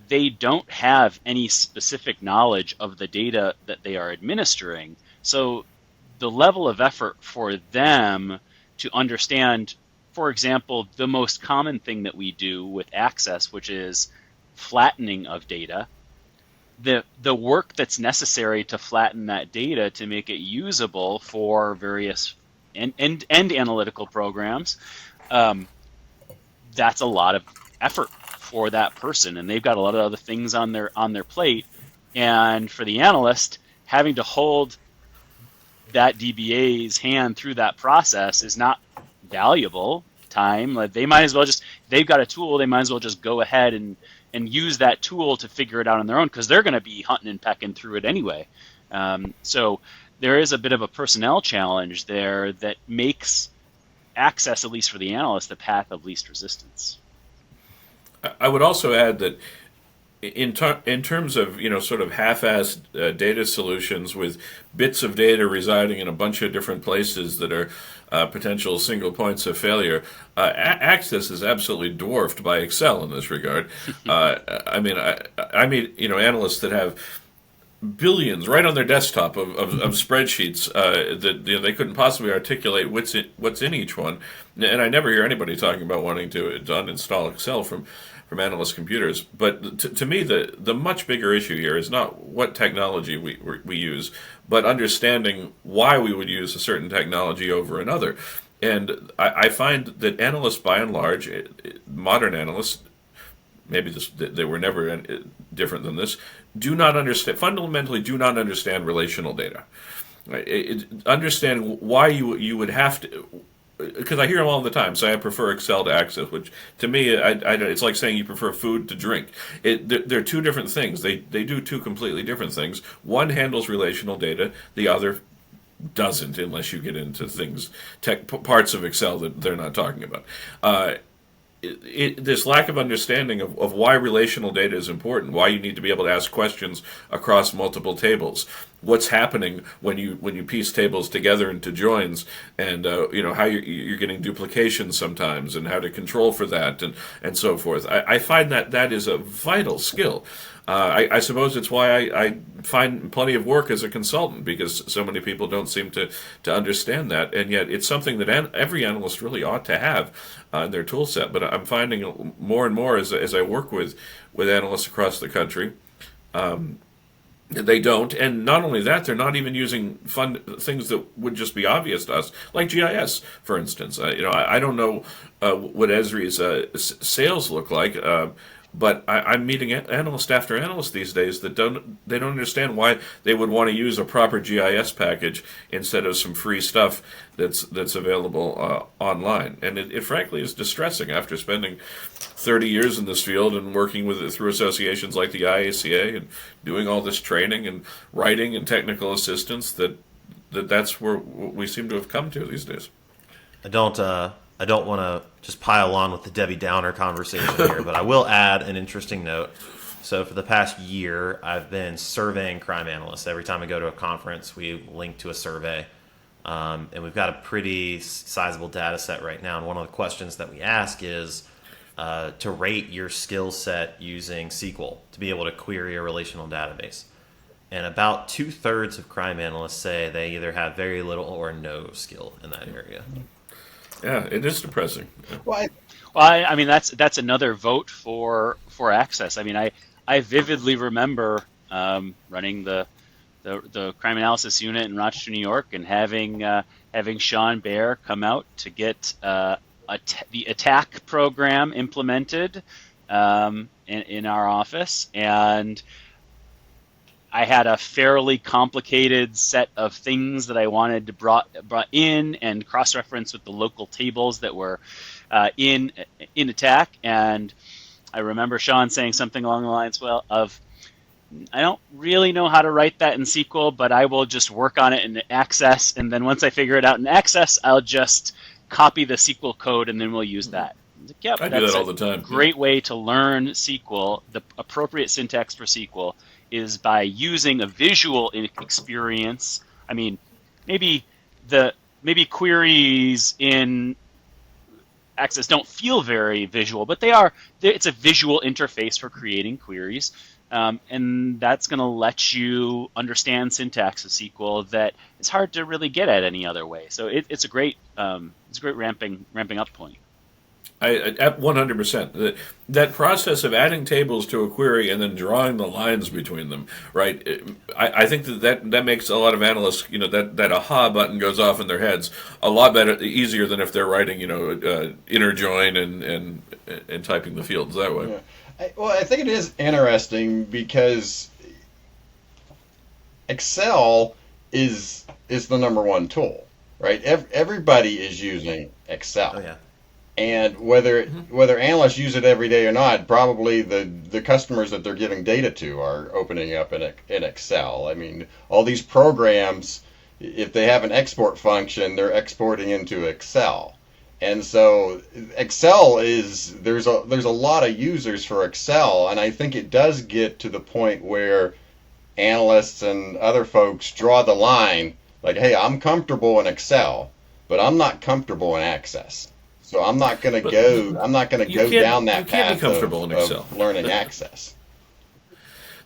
[SPEAKER 3] they don't have any specific knowledge of the data that they are administering. So the level of effort for them to understand, for example, the most common thing that we do with Access, which is flattening of data, the work that's necessary to flatten that data to make it usable for various and analytical programs, that's a lot of effort for that person, and they've got a lot of other things on their plate. And for the analyst, having to hold that DBA's hand through that process is not valuable time. Like, they might as well just, they've got a tool, they might as well just go ahead and use that tool to figure it out on their own, because they're going to be hunting and pecking through it anyway. So there is a bit of a personnel challenge there that makes access, at least for the analyst, the path of least resistance.
[SPEAKER 4] I would also add that in terms of, sort of half-assed data solutions with bits of data residing in a bunch of different places that are potential single points of failure, Access is absolutely dwarfed by Excel in this regard. I mean, analysts that have billions right on their desktop of spreadsheets that they couldn't possibly articulate what's in each one. And I never hear anybody talking about wanting to uninstall Excel from analyst computers. But to me, the much bigger issue here is not what technology we use, but understanding why we would use a certain technology over another. And I find that analysts, by and large, modern analysts, maybe they were never different than this, fundamentally do not understand relational data. Right? Understand why you would have to, because I hear them all the time say I prefer Excel to Access, which to me, it's like saying you prefer food to drink. They're two different things. They do two completely different things. One handles relational data, the other doesn't, unless you get into parts of Excel that they're not talking about. This lack of understanding of why relational data is important, why you need to be able to ask questions across multiple tables, what's happening when you piece tables together into joins, and how you're getting duplications sometimes, and how to control for that, and so forth. I find that is a vital skill. I suppose it's why I find plenty of work as a consultant, because so many people don't seem to understand that, and yet it's something that every analyst really ought to have in their tool set. But I'm finding more and more as I work with analysts across the country, they don't, and not only that, they're not even using fun things that would just be obvious to us, like GIS, for instance. I don't know what Esri's sales look like. But I'm meeting analyst after analyst these days that don't understand why they would want to use a proper GIS package instead of some free stuff that's available online. And it frankly is distressing after spending 30 years in this field and working with it through associations like the IACA and doing all this training and writing and technical assistance that's where we seem to have come to these days.
[SPEAKER 1] I don't want to just pile on with the Debbie Downer conversation here, but I will add an interesting note. So for the past year, I've been surveying crime analysts. Every time I go to a conference, we link to a survey. And we've got a pretty sizable data set right now. And one of the questions that we ask is to rate your skill set using SQL to be able to query a relational database. And about 2/3 of crime analysts say they either have very little or no skill in that area.
[SPEAKER 4] Yeah, it is depressing.
[SPEAKER 3] Well, I mean that's another vote for Access. I mean, I vividly remember running the crime analysis unit in Rochester, New York, and having Sean Baer come out to get the attack program implemented in our office, and I had a fairly complicated set of things that I wanted to brought in and cross-reference with the local tables that were in attack. And I remember Sean saying something along the lines, of, I don't really know how to write that in SQL, but I will just work on it in Access. And then once I figure it out in Access, I'll just copy the SQL code and then we'll use that. Yep,
[SPEAKER 4] I do that all the time.
[SPEAKER 3] Great way to learn SQL, the appropriate syntax for SQL, is by using a visual experience. I mean, maybe queries in Access don't feel very visual, but it's a visual interface for creating queries, and that's going to let you understand syntax of SQL that it's hard to really get at any other way. So it's a great ramping up point.
[SPEAKER 4] At 100%. That process of adding tables to a query and then drawing the lines between them, right? I think that makes a lot of analysts, that aha button goes off in their heads a lot easier than if they're writing, inner join and typing the fields that way.
[SPEAKER 2] I think it is interesting because Excel is the number one tool, right? Everybody is using Excel.
[SPEAKER 1] Oh yeah.
[SPEAKER 2] And whether analysts use it every day or not, probably the customers that they're giving data to are opening up in Excel. I mean, all these programs, if they have an export function, they're exporting into Excel. And so Excel there's a lot of users for Excel, and I think it does get to the point where analysts and other folks draw the line like, hey, I'm comfortable in Excel, but I'm not comfortable in Access. So I'm not going to go. I'm not going to go down that path of learning Access.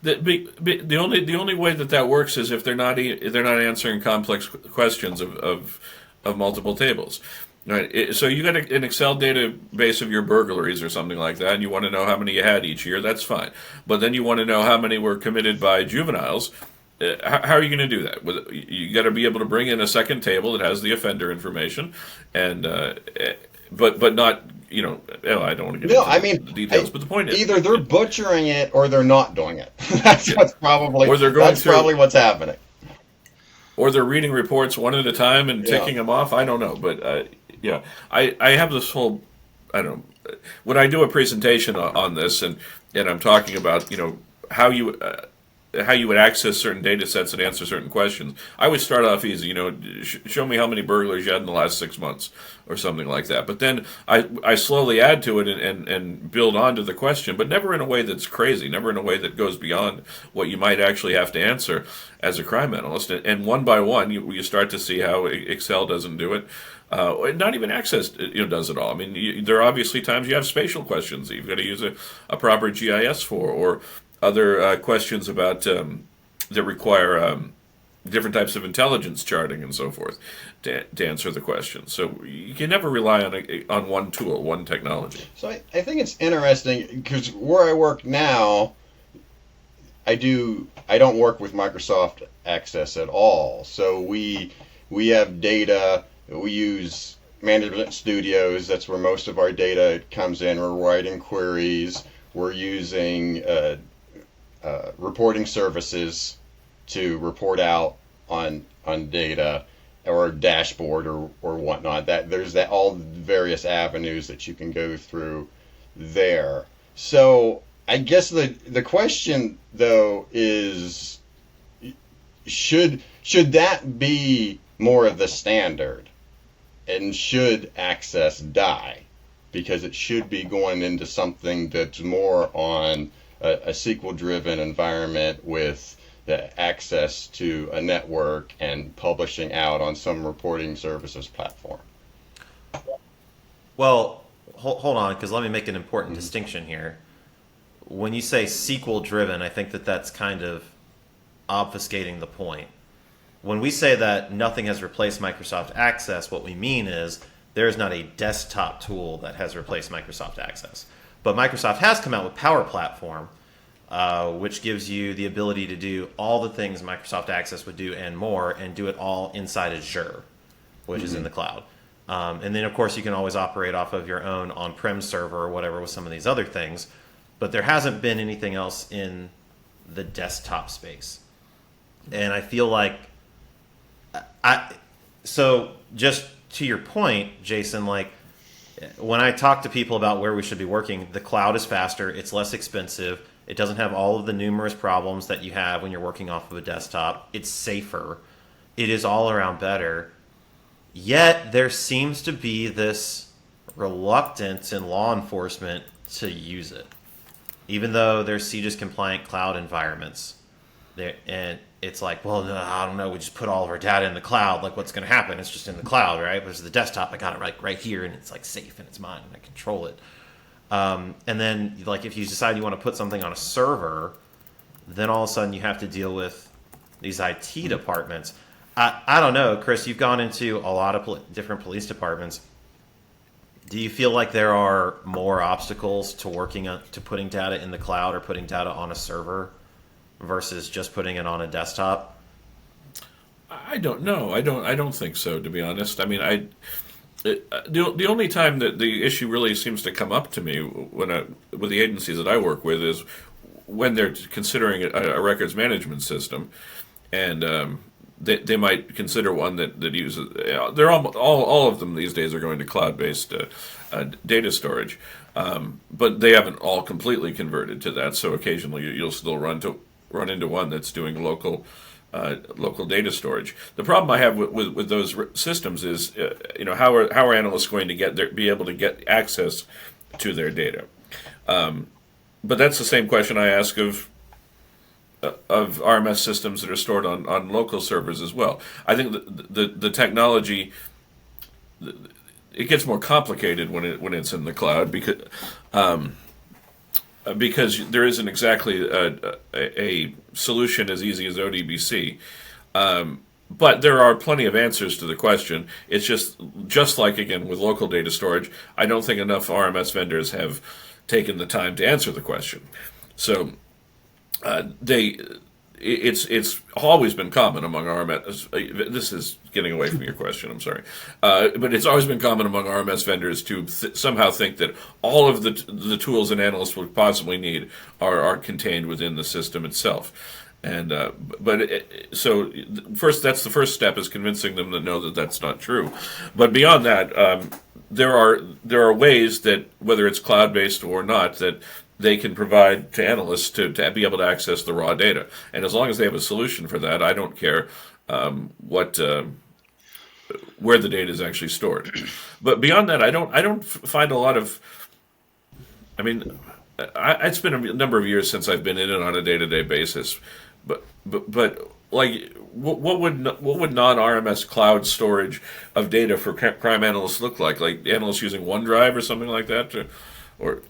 [SPEAKER 4] The only way that works is if they're not answering complex questions of multiple tables. Right. So you got an Excel database of your burglaries or something like that, and you want to know how many you had each year. That's fine. But then you want to know how many were committed by juveniles. How are you going to do that? You got to be able to bring in a second table that has the offender information, and but not, I don't want to get into the details. But the point is,
[SPEAKER 2] either they're butchering it or they're not doing it. That's probably what's happening.
[SPEAKER 4] Or they're reading reports one at a time and ticking them off. I don't know, but I have this whole, I don't know, when I do a presentation on this and I'm talking about how you would access certain data sets and answer certain questions, I would start off easy. Show me how many burglaries you had in the last 6 months or something like that. But then I slowly add to it and build onto the question, but never in a way that's crazy, never in a way that goes beyond what you might actually have to answer as a crime analyst. And one by one, you start to see how Excel doesn't do it. Not even Access does it all. I mean, there are obviously times you have spatial questions that you've got to use a proper GIS for, or other questions about that require different types of intelligence charting and so forth to answer the question. So you can never rely on one tool, one technology.
[SPEAKER 2] So I think it's interesting because where I work now, I don't work with Microsoft Access at all. So we have data. We use Management Studios. That's where most of our data comes in. We're writing queries. We're using reporting services to report out on data or a dashboard or whatnot. There's all various avenues that you can go through there. So I guess the question though is, should that be more of the standard, and should Access die? Because it should be going into something that's more on a SQL-driven environment with the access to a network and publishing out on some reporting services platform.
[SPEAKER 1] Well, hold on, because let me make an important distinction here. When you say SQL-driven, I think that's kind of obfuscating the point. When we say that nothing has replaced Microsoft Access, what we mean is there is not a desktop tool that has replaced Microsoft Access. But Microsoft has come out with Power Platform, which gives you the ability to do all the things Microsoft Access would do and more, and do it all inside Azure, which is in the cloud. And then, of course, you can always operate off of your own on-prem server or whatever with some of these other things. But there hasn't been anything else in the desktop space. And I feel like so just to your point, Jason, like when I talk to people about where we should be working, the cloud is faster, it's less expensive, it doesn't have all of the numerous problems that you have when you're working off of a desktop, it's safer, it is all around better. Yet there seems to be this reluctance in law enforcement to use it, even though there's CJIS compliant cloud environments. And it's like, well, no, I don't know, we just put all of our data in the cloud. Like, what's going to happen? It's just in the cloud, right? But it's the desktop, I got it right here, and it's like safe, and it's mine, and I control it. And then, like, if you decide you want to put something on a server, then all of a sudden you have to deal with these IT departments. I don't know, Chris, you've gone into a lot of different police departments. Do you feel like there are more obstacles to putting data in the cloud or putting data on a server versus just putting it on a desktop?
[SPEAKER 4] I don't know. I don't think so, to be honest. I mean, The only time that the issue really seems to come up to me with the agencies that I work with is when they're considering a records management system, and they might consider one that uses. They're all of them these days are going to cloud-based data storage, but they haven't all completely converted to that. So occasionally you'll still run into one that's doing local data storage. The problem I have with those systems is, how are analysts going to be able to get access to their data? But that's the same question I ask of RMS systems that are stored on local servers as well. I think the technology, it gets more complicated when it's in the cloud because there isn't exactly a solution as easy as ODBC. But there are plenty of answers to the question. It's just like, again, with local data storage, I don't think enough RMS vendors have taken the time to answer the question. So it's always been common among RMS. This is getting away from your question. I'm sorry, but it's always been common among RMS vendors to somehow think that all of the tools an analyst would possibly need are contained within the system itself. And so first, that's the first step, is convincing them to know that that's not true. But beyond that, there are ways that, whether it's cloud based or not, that they can provide to analysts to be able to access the raw data. And as long as they have a solution for that, I don't care where the data is actually stored. But beyond that, I don't find a lot of. I mean, it's been a number of years since I've been in it on a day-to-day basis. But like, what would non-RMS cloud storage of data for crime analysts look like? Like analysts using OneDrive or something like that, or.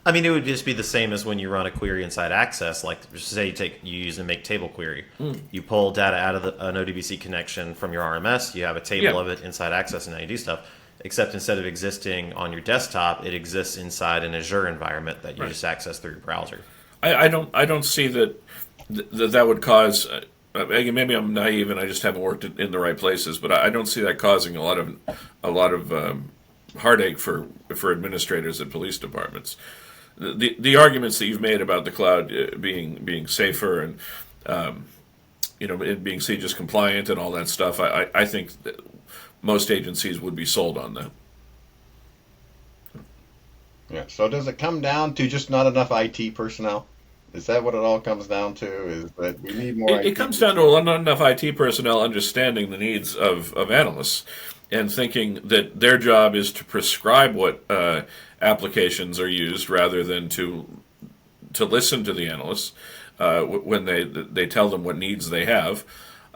[SPEAKER 1] I mean, it would just be the same as when you run a query inside Access. Like, say you use a make table query. You pull data out of an ODBC connection from your RMS. You have a table of it inside Access, and now you do stuff. Except instead of existing on your desktop, it exists inside an Azure environment that you just access through your browser.
[SPEAKER 4] I don't see that would cause. Maybe I'm naive and I just haven't worked in the right places, but I don't see that causing a lot of heartache for administrators at police departments. The arguments that you've made about the cloud being safer and it being CJIS compliant and all that stuff, I think that most agencies would be sold on that.
[SPEAKER 2] Yeah. So does it come down to just not enough IT personnel? Is that what it all comes down to? Is that we need more?
[SPEAKER 4] It comes down to not enough IT personnel understanding the needs of analysts and thinking that their job is to prescribe what applications are used rather than to listen to the analysts when they tell them what needs they have.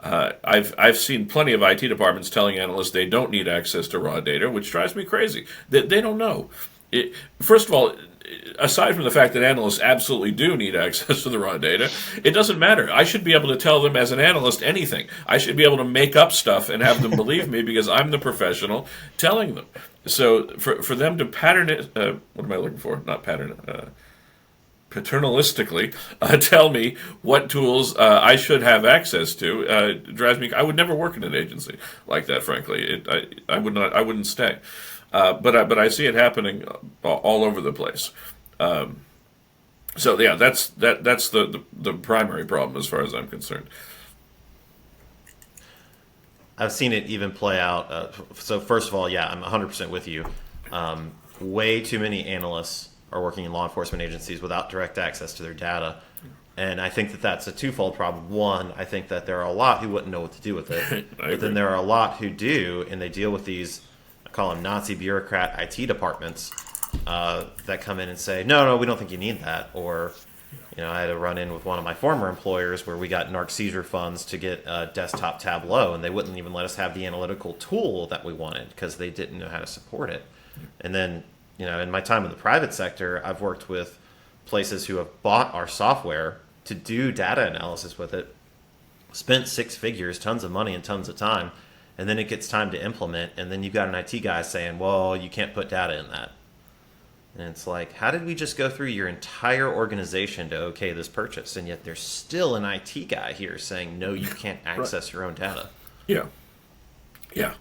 [SPEAKER 4] I've seen plenty of IT departments telling analysts they don't need access to raw data, which drives me crazy. They don't know. First of all, aside from the fact that analysts absolutely do need access to the raw data, it doesn't matter. I should be able to tell them as an analyst anything. I should be able to make up stuff and have them believe me because I'm the professional telling them. So for them to pattern it, what am I looking for? Not pattern paternalistically tell me what tools I should have access to drives me. I would never work in an agency like that. Frankly, I would not. I wouldn't stay. But I see it happening all over the place. So yeah, that's the primary problem as far as I'm concerned.
[SPEAKER 1] I've seen it even play out. So first of all, yeah, I'm 100% with you. Way too many analysts are working in law enforcement agencies without direct access to their data. And I think that that's a twofold problem. One, I think that there are a lot who wouldn't know what to do with it. But then there are a lot who do, and they deal with these, I call them Nazi bureaucrat IT departments that come in and say, no, we don't think you need that. Or, I had a run-in with one of my former employers where we got narc seizure funds to get a desktop Tableau, and they wouldn't even let us have the analytical tool that we wanted because they didn't know how to support it. And then, in my time in the private sector, I've worked with places who have bought our software to do data analysis with it, spent six figures, tons of money and tons of time, and then it gets time to implement, and then you've got an IT guy saying, well, you can't put data in that. And it's like, how did we just go through your entire organization to okay this purchase, and yet there's still an IT guy here saying, no, you can't access your own data?
[SPEAKER 4] Yeah. Yeah.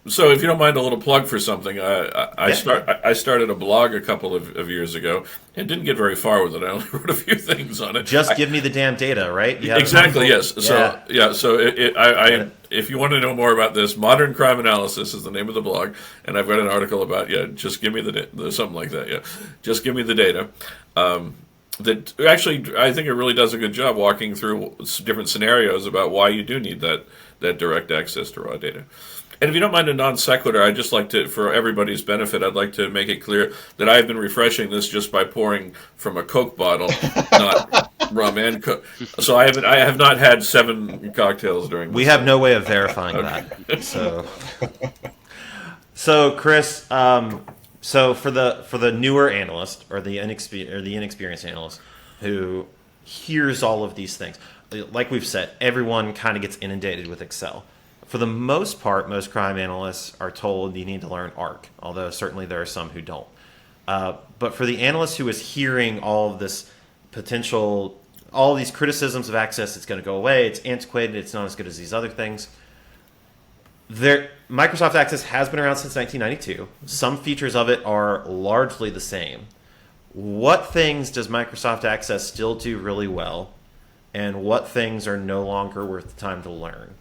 [SPEAKER 4] So if you don't mind a little plug for something, I started a blog a couple of years ago and didn't get very far with it. I only wrote a few things on it.
[SPEAKER 1] Just give me the damn data, right? You have
[SPEAKER 4] Exactly. Yes. So
[SPEAKER 1] Yeah.
[SPEAKER 4] So if you want to know more about this, Modern Crime Analysis is the name of the blog, and I've got an article about just give me the something like that. Yeah, just give me the data. That actually, I think it really does a good job walking through different scenarios about why you do need that direct access to raw data. And if you don't mind a non sequitur, I'd just like to, for everybody's benefit, I'd like to make it clear that I've been refreshing this just by pouring from a Coke bottle, not rum and Coke. So I have not had 7 cocktails during this.
[SPEAKER 1] We have no way of verifying that. So Chris, so for the newer analyst or the inexperienced analyst who hears all of these things, like we've said, everyone kind of gets inundated with Excel. For the most part, most crime analysts are told you need to learn ARC, although certainly there are some who don't. But for the analyst who is hearing all of this potential, all of these criticisms of Access, it's going to go away, it's antiquated, it's not as good as these other things. Microsoft Access has been around since 1992. Some features of it are largely the same. What things does Microsoft Access still do really well, and what things are no longer worth the time to learn?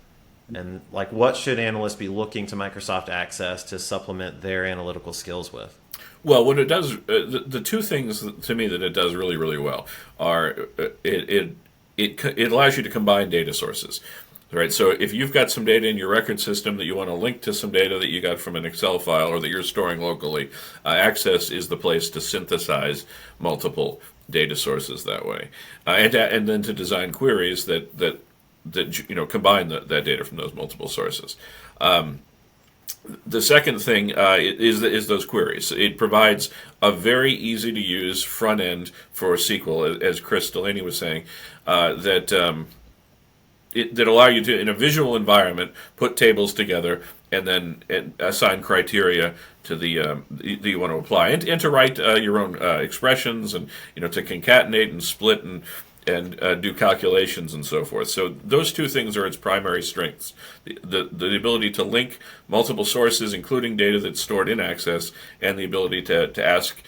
[SPEAKER 1] And what should analysts be looking to Microsoft Access to supplement their analytical skills with?
[SPEAKER 4] Well, what it does, the two things to me that it does really, really well are it allows you to combine data sources. Right, so if you've got some data in your record system that you want to link to some data that you got from an Excel file or that you're storing locally, Access is the place to synthesize multiple data sources that way, and then to design queries that combine that data from those multiple sources. The second thing is those queries. It provides a very easy to use front end for SQL, as Chris Delaney was saying, that allow you to, in a visual environment, put tables together and then assign criteria to that you want to apply, and to write your own expressions, and to concatenate and split and do calculations and so forth. So those two things are its primary strengths. The ability to link multiple sources, including data that's stored in Access, and the ability to ask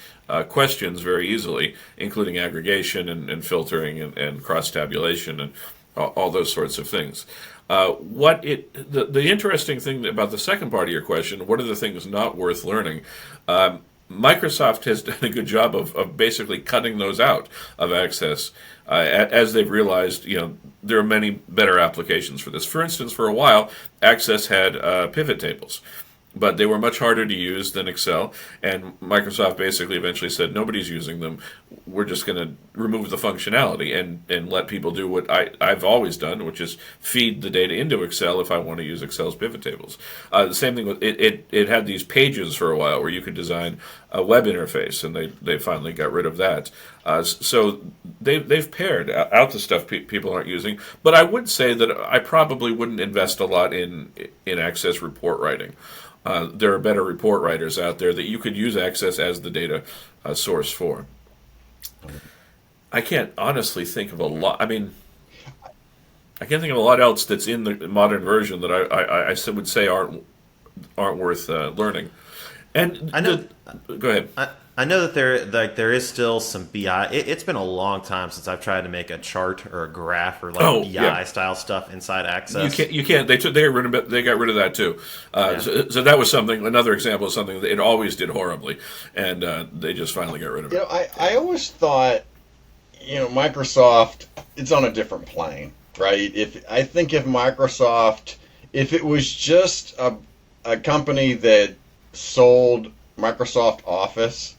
[SPEAKER 4] questions very easily, including aggregation and filtering and cross-tabulation and all those sorts of things. The interesting thing about the second part of your question, what are the things not worth learning? Microsoft has done a good job of basically cutting those out of Access as they've realized, there are many better applications for this. For instance, for a while, Access had pivot tables, but they were much harder to use than Excel, and Microsoft basically eventually said, nobody's using them, we're just going to remove the functionality and let people do what I've always done, which is feed the data into Excel if I want to use Excel's pivot tables. The same thing with it had these pages for a while where you could design a web interface, and they finally got rid of that. So they've pared out the stuff people aren't using, but I would say that I probably wouldn't invest a lot in Access report writing. There are better report writers out there that you could use Access as the data source for. I can't honestly think of a lot. I mean, I can't think of a lot else that's in the modern version that I would say aren't worth learning. And
[SPEAKER 1] I know.
[SPEAKER 4] Go ahead.
[SPEAKER 1] I know that there is still some BI. It's been a long time since I've tried to make a chart or a graph or BI style stuff inside Access.
[SPEAKER 4] You can't. They got rid of that too. So that was another example of something that it always did horribly, and they just finally got rid of it.
[SPEAKER 2] I always thought, Microsoft, it's on a different plane, right? If Microsoft, if it was just a company that sold Microsoft Office,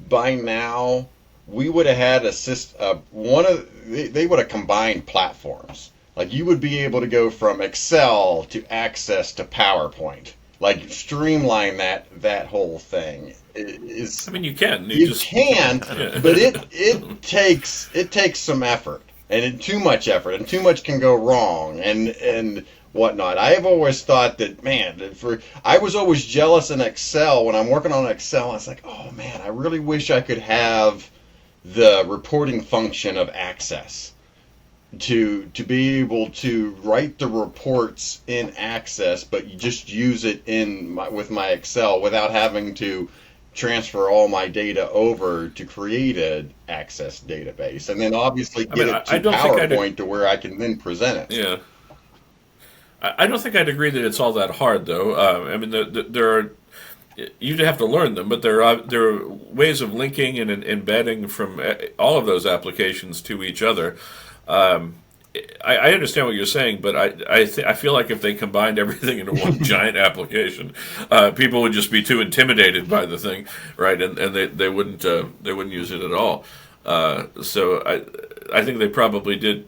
[SPEAKER 2] by now we would have had they would have combined platforms. Like, you would be able to go from Excel to Access to PowerPoint, like streamline that whole thing.
[SPEAKER 4] I mean, you can.
[SPEAKER 2] You can, but it takes some effort, and too much effort, and too much can go wrong, and whatnot. I have always thought that, I was always jealous in Excel when I'm working on Excel. I was like, oh man, I really wish I could have the reporting function of Access. to be able to write the reports in Access, but you just use it with my Excel without having to transfer all my data over to create an Access database, and then obviously get it to PowerPoint to where I can then present it.
[SPEAKER 4] Yeah. I don't think I'd agree that it's all that hard, though. I mean, there are, you'd have to learn them, but there are ways of linking and embedding from all of those applications to each other. I understand what you're saying, but I feel like if they combined everything into one giant application, people would just be too intimidated by the thing, right? And they wouldn't use it at all. So I think they probably did.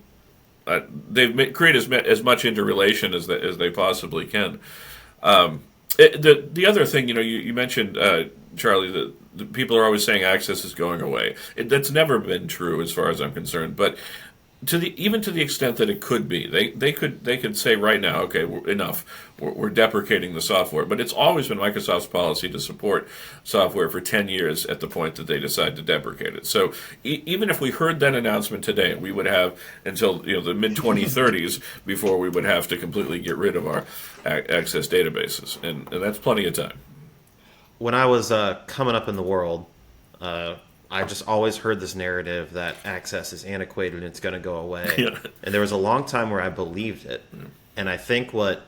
[SPEAKER 4] They've created as much interrelation as they possibly can. The other thing, you mentioned, Charlie, that the people are always saying Access is going away. That's never been true as far as I'm concerned. But even to the extent that it could be, they could say right now, okay, enough. We're deprecating the software. But it's always been Microsoft's policy to support software for 10 years at the point that they decide to deprecate it. So even if we heard that announcement today, we would have until the mid-2030s before we would have to completely get rid of our Access databases. And that's plenty of time.
[SPEAKER 5] When I was coming up in the world, I just always heard this narrative that Access is antiquated and it's going to go away. Yeah. And there was a long time where I believed it. Yeah. And I think what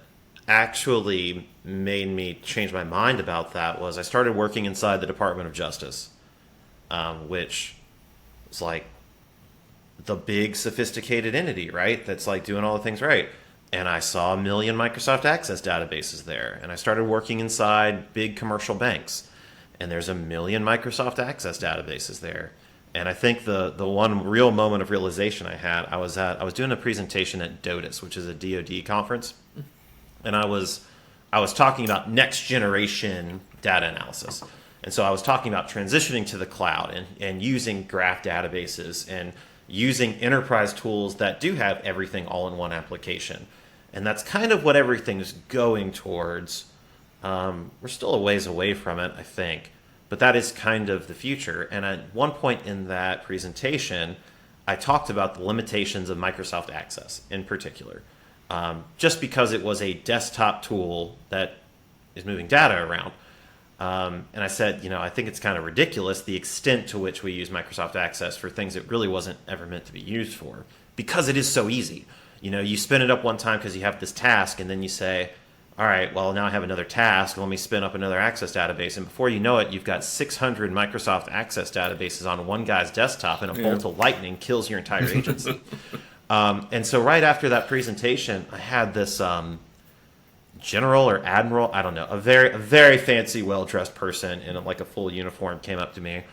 [SPEAKER 5] actually made me change my mind about that was I started working inside the Department of Justice, which is like the big sophisticated entity, right? That's like doing all the things right. And I saw 1 million Microsoft Access databases there. And I started working inside big commercial banks. And there's 1 million Microsoft Access databases there. And I think the one real moment of realization I had, I was doing a presentation at DOTUS, which is a DoD conference, and I was talking about next generation data analysis. And so I was talking about transitioning to the cloud and using graph databases and using enterprise tools that do have everything all in one application. And that's kind of what everything's going towards. We're still a ways away from it, I think, but that is kind of the future. And at one point in that presentation, I talked about the limitations of Microsoft Access in particular, just because it was a desktop tool that is moving data around. And I said, I think it's kind of ridiculous the extent to which we use Microsoft Access for things it really wasn't ever meant to be used for, because it is so easy. You spin it up one time because you have this task, and then you say, all right, well, now I have another task. Let me spin up another Access database. And before you know it, you've got 600 Microsoft Access databases on one guy's desktop, and a bolt of lightning kills your entire agency. And so right after that presentation, I had this general or admiral, I don't know, a very fancy, well-dressed person in like a full uniform came up to me,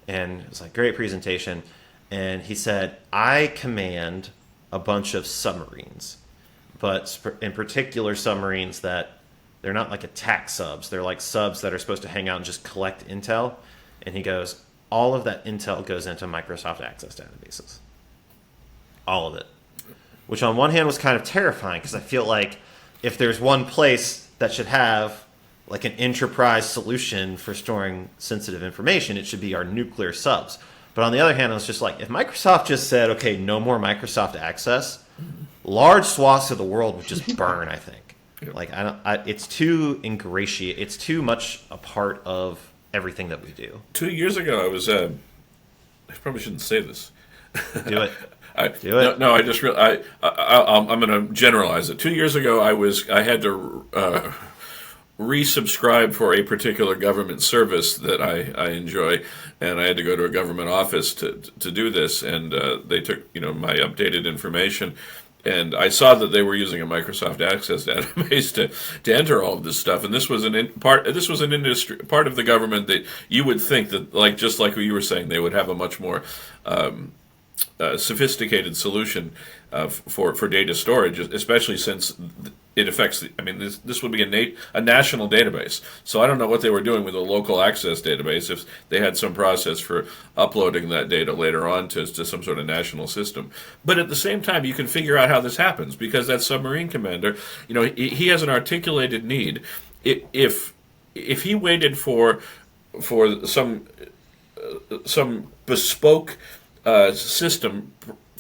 [SPEAKER 5] and it was like, great presentation. And he said, I command a bunch of submarines. But in particular, submarines that they're not like attack subs. They're like subs that are supposed to hang out and just collect intel. And he goes, all of that intel goes into Microsoft Access databases. All of it. Which on one hand was kind of terrifying, because I feel like if there's one place that should have like an enterprise solution for storing sensitive information, it should be our nuclear subs. But on the other hand, I was just like, if Microsoft just said, okay, no more Microsoft Access, large swaths of the world would just burn, I think. Like, it's too ingratiate. It's too much a part of everything that we do.
[SPEAKER 4] 2 years ago, I probably shouldn't say this.
[SPEAKER 5] Do it.
[SPEAKER 4] No, I just I'm going to generalize it. 2 years ago, I had to resubscribe for a particular government service that I enjoy, and I had to go to a government office to do this, and they took my updated information. And I saw that they were using a Microsoft Access database to enter all of this stuff. And this was an industry part of the government that you would think that, just like you were saying, they would have a much more sophisticated solution for data storage, especially since it affects. This would be a national database. So I don't know what they were doing with a local access database if they had some process for uploading that data later on to some sort of national system. But at the same time, you can figure out how this happens, because that submarine commander, he has an articulated need. If he waited for some bespoke system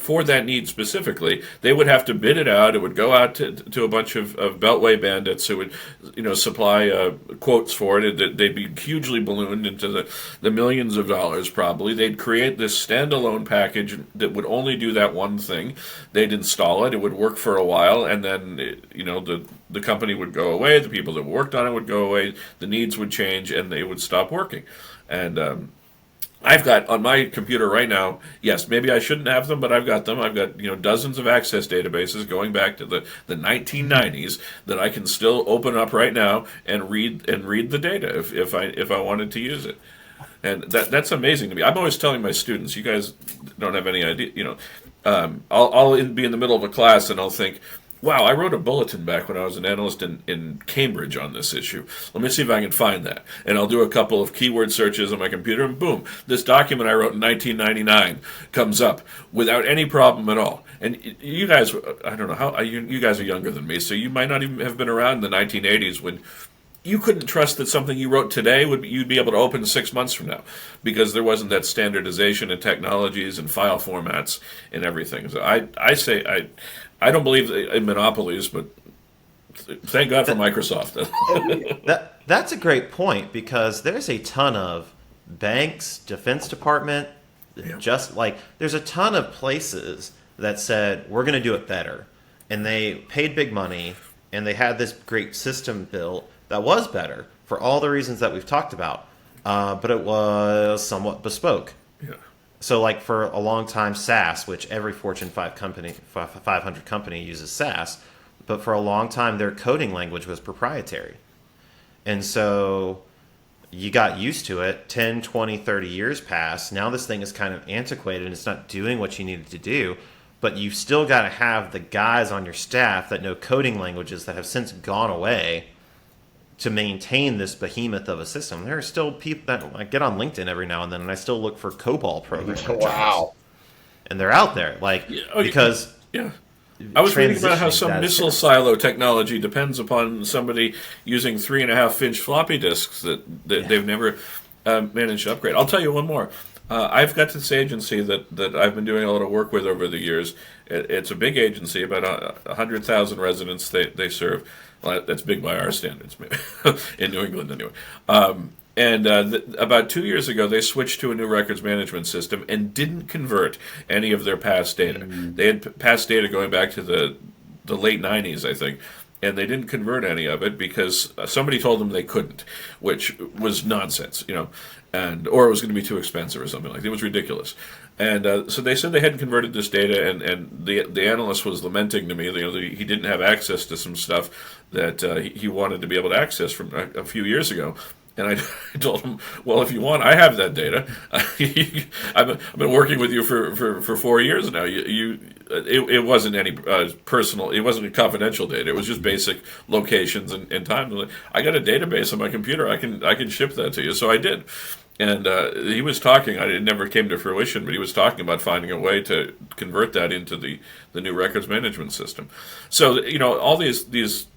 [SPEAKER 4] for that need specifically, they would have to bid it out. It would go out to a bunch of Beltway bandits who would, supply quotes for it. They'd be hugely ballooned into the millions of dollars probably. They'd create this standalone package that would only do that one thing. They'd install it. It would work for a while, and then the company would go away. The people that worked on it would go away. The needs would change, and they would stop working. And I've got on my computer right now, yes, maybe I shouldn't have them, but I've got them. I've got dozens of access databases going back to the 1990s that I can still open up right now and read the data if I wanted to use it. And that's amazing to me. I'm always telling my students, you guys don't have any idea. I'll be in the middle of a class and I'll think, wow, I wrote a bulletin back when I was an analyst in Cambridge on this issue. Let me see if I can find that. And I'll do a couple of keyword searches on my computer, and boom, this document I wrote in 1999 comes up without any problem at all. And you guys, I don't know how, you guys are younger than me, so you might not even have been around in the 1980s when you couldn't trust that something you wrote today you'd be able to open 6 months from now, because there wasn't that standardization in technologies and file formats and everything. So I don't believe in monopolies, but thank God for Microsoft.
[SPEAKER 5] That's a great point, because there's a ton of banks, Defense Department, just like there's a ton of places that said we're going to do it better, and they paid big money, and they had this great system built that was better for all the reasons that we've talked about, but it was somewhat bespoke.
[SPEAKER 4] Yeah.
[SPEAKER 5] So, like for a long time, SAS, which every Fortune 500 company uses SAS, but for a long time, their coding language was proprietary. And so you got used to it. 10, 20, 30 years pass. Now this thing is kind of antiquated and it's not doing what you needed to do, but you've still got to have the guys on your staff that know coding languages that have since gone away to maintain this behemoth of a system. There are still people that I get on LinkedIn every now and then, and I still look for COBOL programming jobs.
[SPEAKER 2] Wow.
[SPEAKER 5] And they're out there, because
[SPEAKER 4] I was reading about how some missile silo technology depends upon somebody using 3.5-inch floppy disks that they've never managed to upgrade. I'll tell you one more. I've got this agency that I've been doing a lot of work with over the years. It's a big agency, about 100,000 residents they serve. Well, that's big by our standards, maybe, in New England anyway. About 2 years ago, they switched to a new records management system and didn't convert any of their past data. They had past data going back to the late 90s, I think, and they didn't convert any of it because somebody told them they couldn't, which was nonsense, or it was going to be too expensive or something like that. It was ridiculous. And so they said they hadn't converted this data, and the analyst was lamenting to me he didn't have access to some stuff that he wanted to be able to access from a few years ago. And I told him, well, if you want, I have that data. I've been working with you for 4 years now. It wasn't any personal. It wasn't confidential data. It was just basic locations and time. I got a database on my computer. I can ship that to you. So I did. And he was talking. It never came to fruition, but he was talking about finding a way to convert that into the new records management system. So all these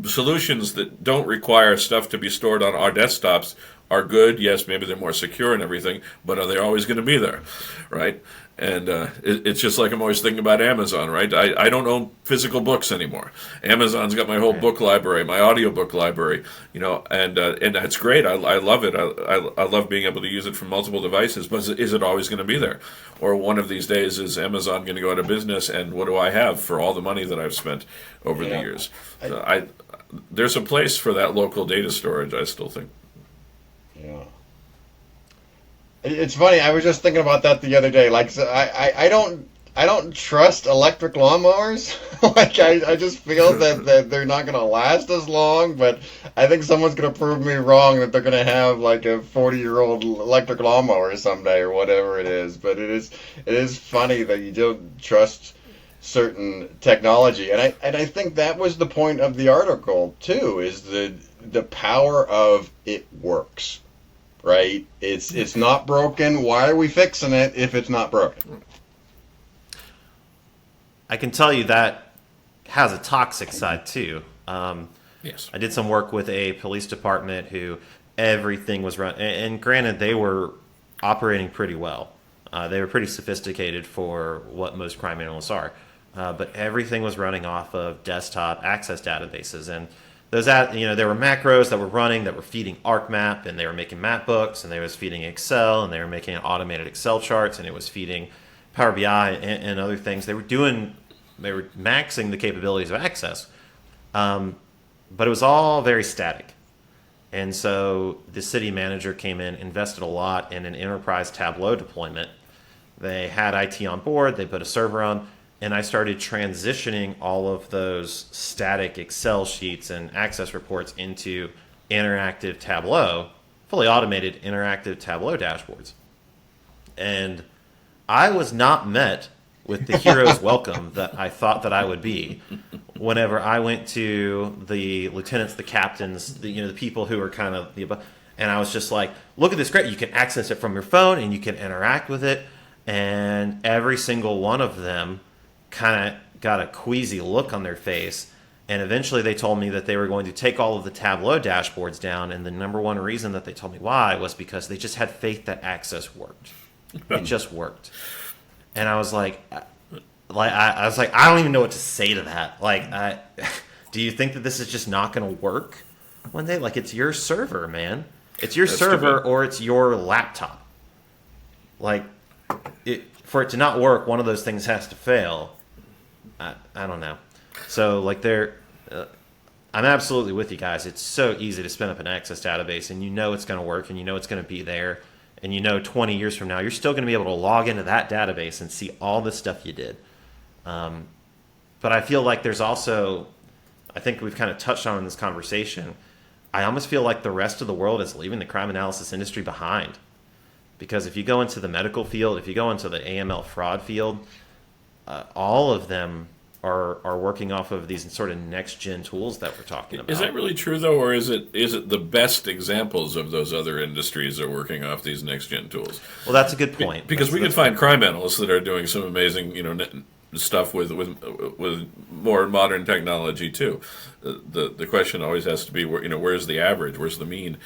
[SPEAKER 4] solutions that don't require stuff to be stored on our desktops are good. Yes, maybe they're more secure and everything, but are they always going to be there, right? And it's just like I'm always thinking about Amazon, right? I don't own physical books anymore. Amazon's got my whole book library, my audiobook library, and that's great. I love it. I love being able to use it from multiple devices, but is it always going to be there? Or one of these days, is Amazon going to go out of business, and what do I have for all the money that I've spent over the years? So there's a place for that local data storage, I still think.
[SPEAKER 2] Yeah. It's funny. I was just thinking about that the other day. Like, so I don't trust electric lawnmowers. Like, I just feel that they're not going to last as long. But I think someone's going to prove me wrong that they're going to have like a 40-year-old electric lawnmower someday or whatever it is. But it is funny that you don't trust certain technology, and I think that was the point of the article too. Is the power of it works. Right? It's not broken. Why are we fixing it if it's not broken?
[SPEAKER 5] I can tell you that has a toxic side too.
[SPEAKER 4] Yes.
[SPEAKER 5] I did some work with a police department who everything was run, and granted they were operating pretty well. They were pretty sophisticated for what most crime analysts are. But everything was running off of desktop access databases. And there were macros that were running that were feeding ArcMap, and they were making map books, and they was feeding Excel, and they were making automated Excel charts, and it was feeding Power BI and other things. They were maxing the capabilities of Access, but it was all very static. And so the city manager came in, invested a lot in an enterprise Tableau deployment. They had IT on board, they put a server on, and I started transitioning all of those static Excel sheets and Access reports into interactive Tableau, fully automated interactive Tableau dashboards. And I was not met with the hero's welcome that I thought that I would be whenever I went to the lieutenants, the captains, the people who are kind of the above, and I was just like, look at this, great, you can access it from your phone and you can interact with it. And every single one of them kind of got a queasy look on their face. And eventually they told me that they were going to take all of the Tableau dashboards down. And the number one reason that they told me why was because they just had faith that Access worked. It just worked. And I was like, I don't even know what to say to that. Do you think that this is just not going to work one day? It's your server, man. It's your server or it's your laptop. For it to not work, one of those things has to fail. I don't know. So I'm absolutely with you guys. It's so easy to spin up an Access database, and it's going to work, and it's going to be there. And 20 years from now, you're still going to be able to log into that database and see all the stuff you did. But I feel like there's also, I think we've kind of touched on in this conversation, I almost feel like the rest of the world is leaving the crime analysis industry behind. Because if you go into the medical field, if you go into the AML fraud field, all of them are working off of these sort of next-gen tools that we're talking about.
[SPEAKER 4] Is that really true, though, or is it the best examples of those other industries are working off these next-gen tools?
[SPEAKER 5] Well, that's a good point.
[SPEAKER 4] Because we can find crime analysts that are doing some amazing, stuff with more modern technology too. The question always has to be, where's the average? Where's the mean?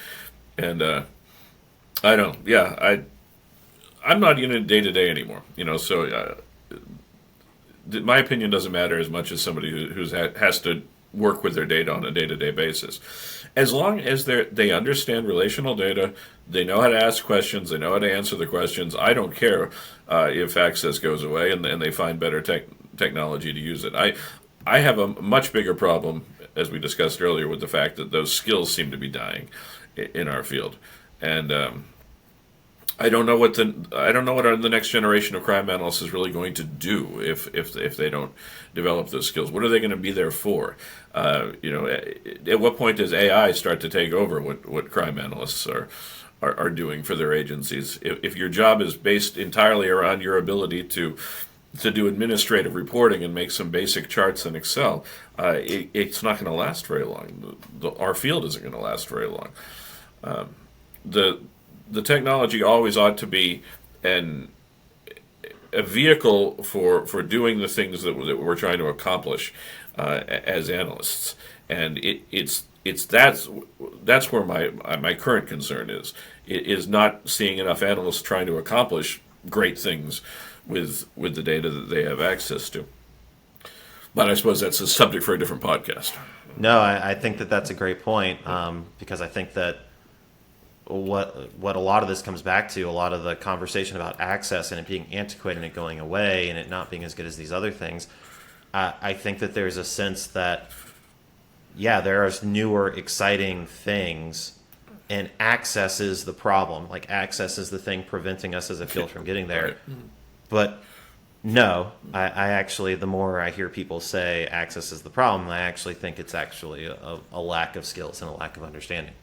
[SPEAKER 4] And I don't. Yeah, I'm not in it day to day anymore. So. My opinion doesn't matter as much as somebody who has to work with their data on a day-to-day basis. As long as they understand relational data, they know how to ask questions, they know how to answer the questions. I don't care if Access goes away and they find better technology to use it. I have a much bigger problem, as we discussed earlier, with the fact that those skills seem to be dying in our field. And I don't know what the next generation of crime analysts is really going to do if they don't develop those skills. What are they going to be there for? At what point does AI start to take over what crime analysts are doing for their agencies? If your job is based entirely around your ability to do administrative reporting and make some basic charts in Excel, it's not going to last very long. Our field isn't going to last very long. The technology always ought to be a vehicle for doing the things that we're trying to accomplish as analysts, and that's where my current concern is. It is not seeing enough analysts trying to accomplish great things with the data that they have access to. But I suppose that's a subject for a different podcast.
[SPEAKER 5] No, I think that's a great point, because I think that what a lot of this comes back to, a lot of the conversation about Access and it being antiquated and it going away and it not being as good as these other things, I think that there's a sense that, there are newer, exciting things, and Access is the problem. Access is the thing preventing us as a field from getting there. Right. But no, I actually, the more I hear people say Access is the problem, I actually think it's actually a lack of skills and a lack of understanding.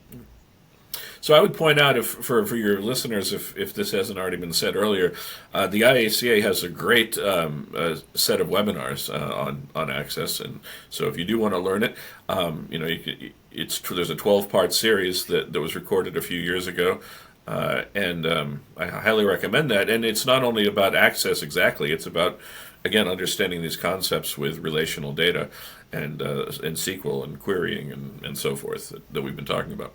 [SPEAKER 4] So I would point out, for your listeners, if this hasn't already been said earlier, the IACA has a great set of webinars on Access, and so if you do want to learn it, there's a 12-part series that was recorded a few years ago, and I highly recommend that. And it's not only about Access exactly; it's about, again, understanding these concepts with relational data and SQL and querying and so forth that we've been talking about.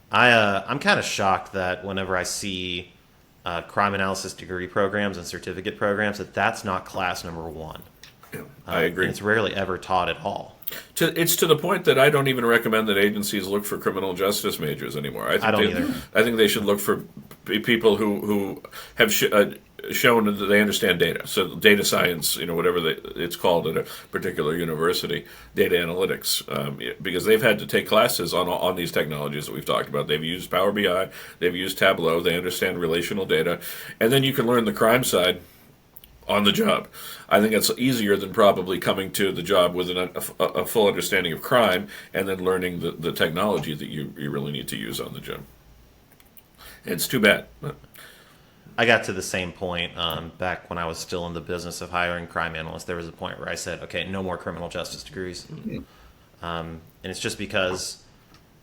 [SPEAKER 4] I'm
[SPEAKER 5] kind of shocked that whenever I see crime analysis degree programs and certificate programs, that's not class number one.
[SPEAKER 4] Yeah, I agree.
[SPEAKER 5] And it's rarely ever taught at all.
[SPEAKER 4] It's to the point that I don't even recommend that agencies look for criminal justice majors anymore. I
[SPEAKER 5] don't either.
[SPEAKER 4] I think they should look for people who have shown that they understand data. So data science, whatever it's called at a particular university, data analytics, because they've had to take classes on these technologies that we've talked about. They've used Power BI, they've used Tableau, they understand relational data, and then you can learn the crime side on the job. I think it's easier than probably coming to the job with a full understanding of crime and then learning the technology that you really need to use on the job. It's too bad.
[SPEAKER 5] I got to the same point back when I was still in the business of hiring crime analysts. There was a point where I said, okay, no more criminal justice degrees. Mm-hmm. And it's just because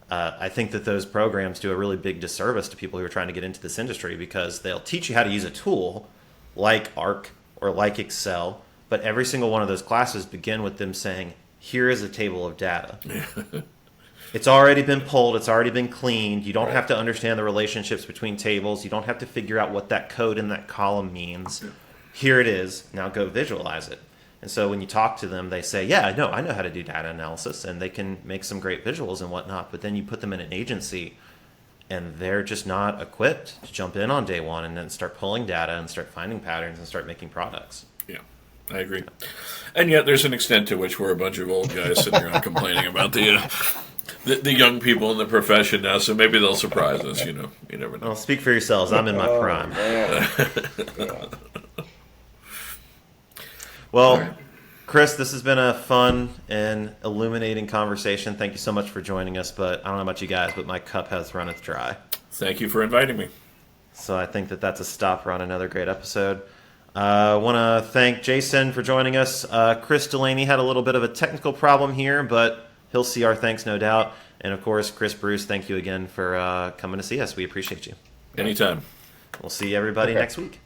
[SPEAKER 5] I think that those programs do a really big disservice to people who are trying to get into this industry, because they'll teach you how to use a tool like ARC or like Excel, but every single one of those classes begin with them saying, here is a table of data. It's already been pulled, it's already been cleaned, you don't have to understand the relationships between tables, you don't have to figure out what that code in that column means. Here it is, now go visualize it. And so when you talk to them, they say, yeah, I know how to do data analysis, and they can make some great visuals and whatnot, but then you put them in an agency, and they're just not equipped to jump in on day one and then start pulling data and start finding patterns and start making products.
[SPEAKER 4] Yeah, I agree. And yet there's an extent to which we're a bunch of old guys sitting around complaining about the young people in the profession now, so maybe they'll surprise us, You never know.
[SPEAKER 5] Well, speak for yourselves. I'm in my prime. Well, Chris, this has been a fun and illuminating conversation. Thank you so much for joining us, but I don't know about you guys, but my cup has runneth dry.
[SPEAKER 4] Thank you for inviting me.
[SPEAKER 5] So I think that's a stopper on another great episode. I want to thank Jason for joining us. Chris Delaney had a little bit of a technical problem here, but he'll see our thanks, no doubt. And, of course, Chris Bruce, thank you again for coming to see us. We appreciate you.
[SPEAKER 4] Anytime.
[SPEAKER 5] We'll see everybody next week.